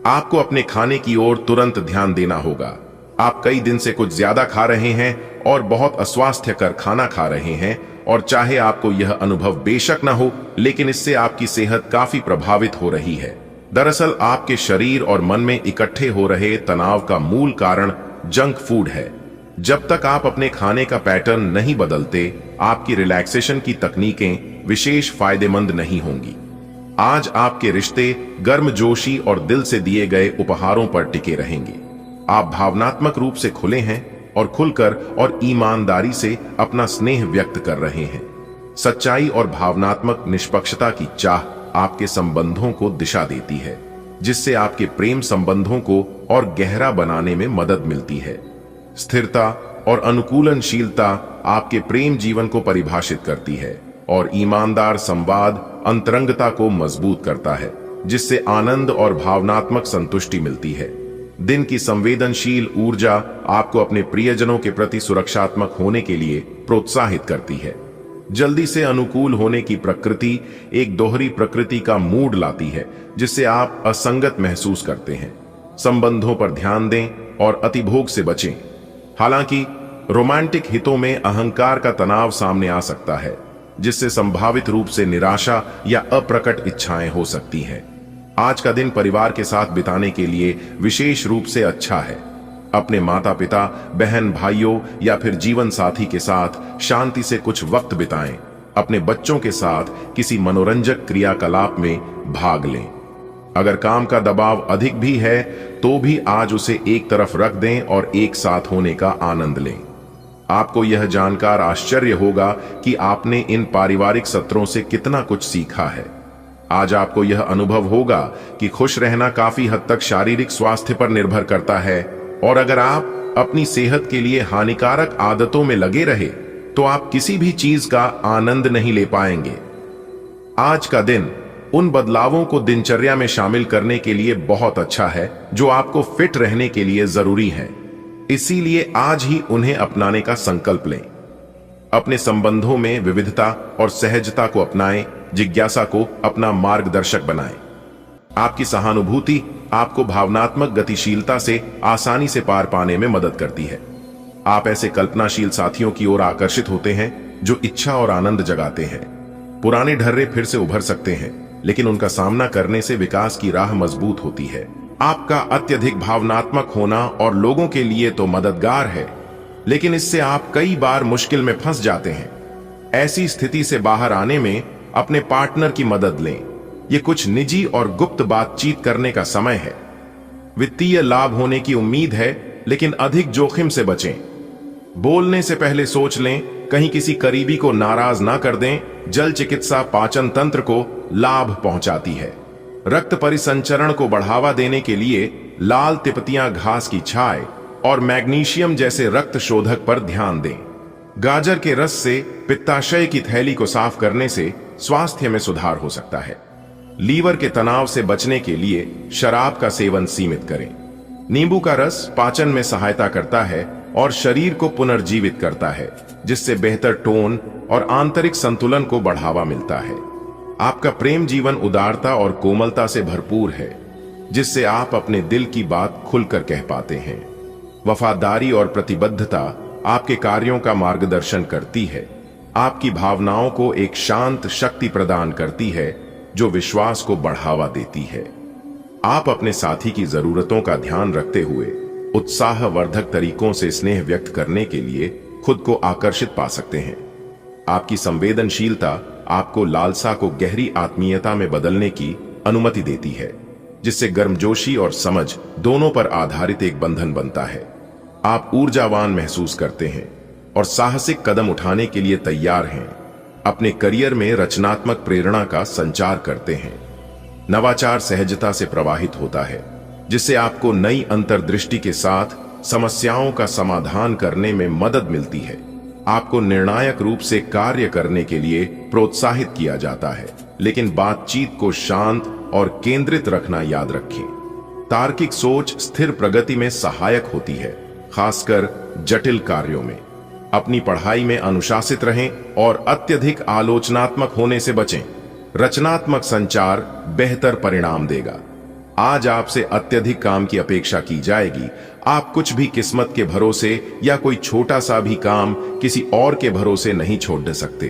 आपको अपने खाने की ओर तुरंत ध्यान देना होगा। आप कई दिन से कुछ ज्यादा खा रहे हैं और बहुत अस्वास्थ्यकर खाना खा रहे हैं, और चाहे आपको यह अनुभव बेशक न हो, लेकिन इससे आपकी सेहत काफी प्रभावित हो रही है। दरअसल आपके शरीर और मन में इकट्ठे हो रहे तनाव का मूल कारण जंक फूड है। जब तक आप अपने खाने का पैटर्न नहीं बदलते, आपकी रिलैक्सेशन की तकनीकें विशेष फायदेमंद नहीं होंगी। आज आपके रिश्ते गर्मजोशी और दिल से दिए गए उपहारों पर टिके रहेंगे। आप भावनात्मक रूप से खुले हैं और खुलकर और ईमानदारी से अपना स्नेह व्यक्त कर रहे हैं। सच्चाई और भावनात्मक निष्पक्षता की चाह आपके संबंधों को दिशा देती है, जिससे आपके प्रेम संबंधों को और गहरा बनाने में मदद मिलती है। स्थिरता और अनुकूलनशीलता आपके प्रेम जीवन को परिभाषित करती है, और ईमानदार संवाद अंतरंगता को मजबूत करता है, जिससे आनंद और भावनात्मक संतुष्टि मिलती है। दिन की संवेदनशील ऊर्जा आपको अपने प्रियजनों के प्रति सुरक्षात्मक होने के लिए प्रोत्साहित करती है। जल्दी से अनुकूल होने की प्रकृति एक दोहरी प्रकृति का मूड लाती है, जिससे आप असंगत महसूस करते हैं। संबंधों पर ध्यान दें और अतिभोग से बचें। हालांकि रोमांटिक हितों में अहंकार का तनाव सामने आ सकता है, जिससे संभावित रूप से निराशा या अप्रकट इच्छाएं हो सकती हैं। आज का दिन परिवार के साथ बिताने के लिए विशेष रूप से अच्छा है। अपने माता पिता, बहन भाइयों या फिर जीवन साथी के साथ शांति से कुछ वक्त बिताएं। अपने बच्चों के साथ किसी मनोरंजक क्रियाकलाप में भाग लें। अगर काम का दबाव अधिक भी है तो भी आज उसे एक तरफ रख दें और एक साथ होने का आनंद लें। आपको यह जानकर आश्चर्य होगा कि आपने इन पारिवारिक सत्रों से कितना कुछ सीखा है। आज आपको यह अनुभव होगा कि खुश रहना काफी हद तक शारीरिक स्वास्थ्य पर निर्भर करता है, और अगर आप अपनी सेहत के लिए हानिकारक आदतों में लगे रहे तो आप किसी भी चीज का आनंद नहीं ले पाएंगे। आज का दिन उन बदलावों को दिनचर्या में शामिल करने के लिए बहुत अच्छा है जो आपको फिट रहने के लिए जरूरी है। इसीलिए आज ही उन्हें अपनाने का संकल्प लें। अपने संबंधों में विविधता और सहजता को अपनाएं, जिज्ञासा को अपना मार्गदर्शक बनाएं। आपकी सहानुभूति आपको भावनात्मक गतिशीलता से आसानी से पार पाने में मदद करती है। आप ऐसे कल्पनाशील साथियों की ओर आकर्षित होते हैं जो इच्छा और आनंद जगाते हैं। पुराने ढर्रे फिर से उभर सकते हैं, लेकिन उनका सामना करने से विकास की राह मजबूत होती है। आपका अत्यधिक भावनात्मक होना और लोगों के लिए तो मददगार है, लेकिन इससे आप कई बार मुश्किल में फंस जाते हैं। ऐसी स्थिति से बाहर आने में अपने पार्टनर की मदद लें। ये कुछ निजी और गुप्त बातचीत करने का समय है। वित्तीय लाभ होने की उम्मीद है, लेकिन अधिक जोखिम से बचें। बोलने से पहले सोच लें, कहीं किसी करीबी को नाराज ना कर दें। जल चिकित्सा पाचन तंत्र को लाभ पहुंचाती है। रक्त परिसंचरण को बढ़ावा देने के लिए लाल तिपतियां घास की छाय और मैग्नीशियम जैसे रक्त शोधक पर ध्यान दें। गाजर के रस से पित्ताशय की थैली को साफ करने से स्वास्थ्य में सुधार हो सकता है। लीवर के तनाव से बचने के लिए शराब का सेवन सीमित करें। नींबू का रस पाचन में सहायता करता है और शरीर को पुनर्जीवित करता है, जिससे बेहतर टोन और आंतरिक संतुलन को बढ़ावा मिलता है। आपका प्रेम जीवन उदारता और कोमलता से भरपूर है, जिससे आप अपने दिल की बात खुलकर कह पाते हैं। वफादारी और प्रतिबद्धता आपके कार्यों का मार्गदर्शन करती है। आपकी भावनाओं को एक शांत शक्ति प्रदान करती है जो विश्वास को बढ़ावा देती है। आप अपने साथी की जरूरतों का ध्यान रखते हुए उत्साहवर्धक तरीकों से स्नेह व्यक्त करने के लिए खुद को आकर्षित पा सकते हैं। आपकी संवेदनशीलता आपको लालसा को गहरी आत्मीयता में बदलने की अनुमति देती है, जिससे गर्मजोशी और समझ दोनों पर आधारित एक बंधन बनता है। आप ऊर्जावान महसूस करते हैं और साहसिक कदम उठाने के लिए तैयार हैं। अपने करियर में रचनात्मक प्रेरणा का संचार करते हैं। नवाचार सहजता से प्रवाहित होता है, जिससे आपको नई अंतर्दृष्टि के साथ समस्याओं का समाधान करने में मदद मिलती है। आपको निर्णायक रूप से कार्य करने के लिए प्रोत्साहित किया जाता है, लेकिन बातचीत को शांत और केंद्रित रखना याद रखें। तार्किक सोच स्थिर प्रगति में सहायक होती है, खासकर जटिल कार्यों में। अपनी पढ़ाई में अनुशासित रहें और अत्यधिक आलोचनात्मक होने से बचें। रचनात्मक संचार बेहतर परिणाम देगा। आज आपसे अत्यधिक काम की अपेक्षा की जाएगी। आप कुछ भी किस्मत के भरोसे या कोई छोटा सा भी काम किसी और के भरोसे नहीं छोड़ सकते।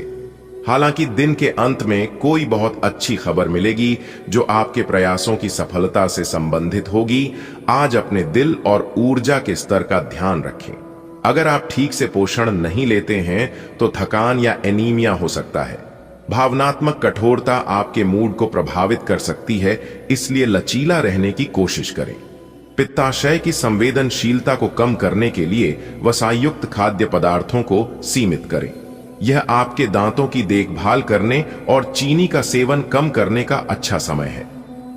हालांकि दिन के अंत में कोई बहुत अच्छी खबर मिलेगी जो आपके प्रयासों की सफलता से संबंधित होगी। आज अपने दिल और ऊर्जा के स्तर का ध्यान रखें। अगर आप ठीक से पोषण नहीं लेते हैं तो थकान या एनीमिया हो सकता है। भावनात्मक कठोरता आपके मूड को प्रभावित कर सकती है, इसलिए लचीला रहने की कोशिश करें। पित्ताशय की संवेदनशीलता को कम करने के लिए वसायुक्त खाद्य पदार्थों को सीमित करें। यह आपके दांतों की देखभाल करने और चीनी का सेवन कम करने का अच्छा समय है।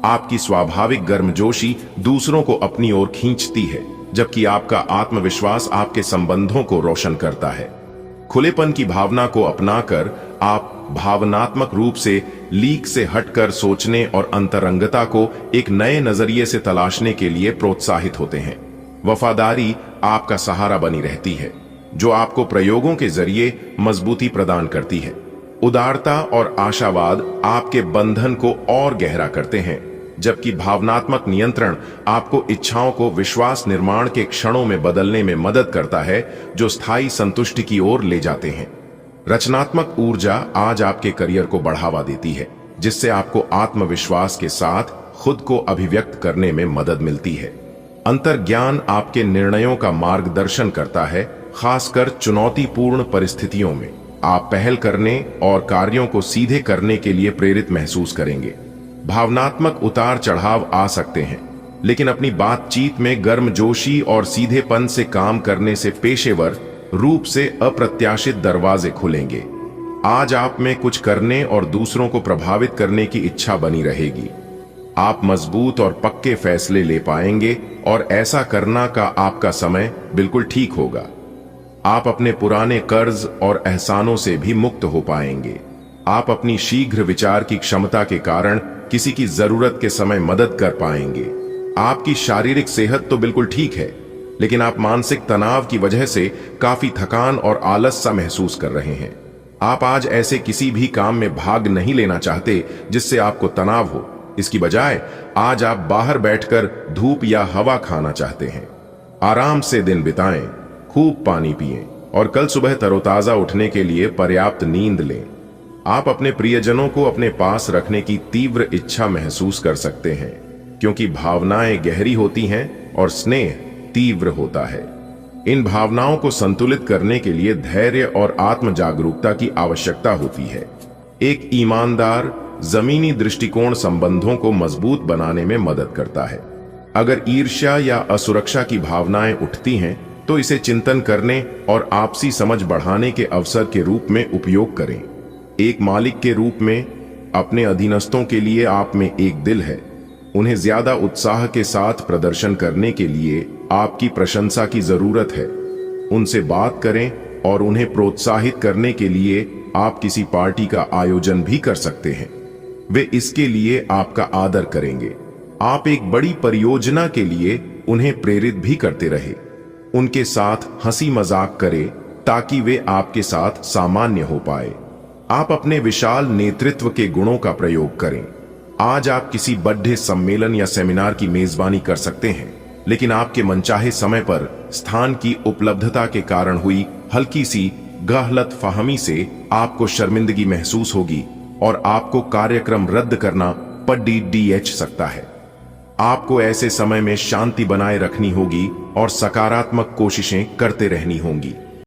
आपकी स्वाभाविक गर्मजोशी दूसरों को अपनी ओर खींचती है, जबकि आपका आत्मविश्वास आपके संबंधों को रोशन करता है। खुलेपन की भावना को अपनाकर आप भावनात्मक रूप से लीक से हटकर सोचने और अंतरंगता को एक नए नजरिए से तलाशने के लिए प्रोत्साहित होते हैं। वफादारी आपका सहारा बनी रहती है, जो आपको प्रयोगों के जरिए मजबूती प्रदान करती है। उदारता और आशावाद आपके बंधन को और गहरा करते हैं, जबकि भावनात्मक नियंत्रण आपको इच्छाओं को विश्वास निर्माण के क्षणों में बदलने में मदद करता है, जो स्थायी संतुष्टि की ओर ले जाते हैं। रचनात्मक ऊर्जा आज आपके करियर को बढ़ावा देती है, जिससे आपको आत्मविश्वास के साथ खुद को अभिव्यक्त करने में मदद मिलती है। अंतर्ज्ञान आपके निर्णयों का मार्गदर्शन करता है, खासकर चुनौतीपूर्ण परिस्थितियों में। आप पहल करने और कार्यों को सीधे करने के लिए प्रेरित महसूस करेंगे। भावनात्मक उतार चढ़ाव आ सकते हैं, लेकिन अपनी बातचीत में गर्मजोशी और सीधेपन से काम करने से पेशेवर रूप से अप्रत्याशित दरवाजे खुलेंगे। आज आप में कुछ करने और दूसरों को प्रभावित करने की इच्छा बनी रहेगी। आप मजबूत और पक्के फैसले ले पाएंगे और ऐसा करना का आपका समय बिल्कुल ठीक होगा। आप अपने पुराने कर्ज और एहसानों से भी मुक्त हो पाएंगे। आप अपनी शीघ्र विचार की क्षमता के कारण किसी की जरूरत के समय मदद कर पाएंगे। आपकी शारीरिक सेहत तो बिल्कुल ठीक है, लेकिन आप मानसिक तनाव की वजह से काफी थकान और आलस सा महसूस कर रहे हैं। आप आज ऐसे किसी भी काम में भाग नहीं लेना चाहते जिससे आपको तनाव हो। इसकी बजाय आज आप बाहर बैठकर धूप या हवा खाना चाहते हैं। आराम से दिन बिताएं, खूब पानी पिएं और कल सुबह तरोताजा उठने के लिए पर्याप्त नींद लें। आप अपने प्रियजनों को अपने पास रखने की तीव्र इच्छा महसूस कर सकते हैं, क्योंकि भावनाएं गहरी होती हैं और स्नेह तीव्र होता है। इन भावनाओं को संतुलित करने के लिए धैर्य और आत्म जागरूकता की आवश्यकता होती है। एक ईमानदार, जमीनी दृष्टिकोण संबंधों को मजबूत बनाने में मदद करता है। अगर ईर्ष्या या असुरक्षा की भावनाएं उठती हैं, तो इसे चिंतन करने और आपसी समझ बढ़ाने के अवसर के रूप में उपयोग करें। एक मालिक के रूप में अपने अधीनस्थों के लिए आप में एक दिल है। उन्हें ज्यादा उत्साह के साथ प्रदर्शन करने के लिए आपकी प्रशंसा की जरूरत है। उनसे बात करें और उन्हें प्रोत्साहित करने के लिए आप किसी पार्टी का आयोजन भी कर सकते हैं। वे इसके लिए आपका आदर करेंगे। आप एक बड़ी परियोजना के लिए उन्हें प्रेरित भी करते रहे। उनके साथ हंसी मजाक करें ताकि वे आपके साथ सामान्य हो पाए। आप अपने विशाल नेतृत्व के गुणों का प्रयोग करें। आज आप किसी बड़े सम्मेलन या सेमिनार की मेजबानी कर सकते हैं, लेकिन आपके मनचाहे समय पर स्थान की उपलब्धता के कारण हुई हल्की सी गलतफहमी से आपको शर्मिंदगी महसूस होगी और आपको कार्यक्रम रद्द करना पड़ सकता है। आपको ऐसे समय में शांति बनाए रखनी होगी और सकारात्मक कोशिशें करते रहनी होंगी।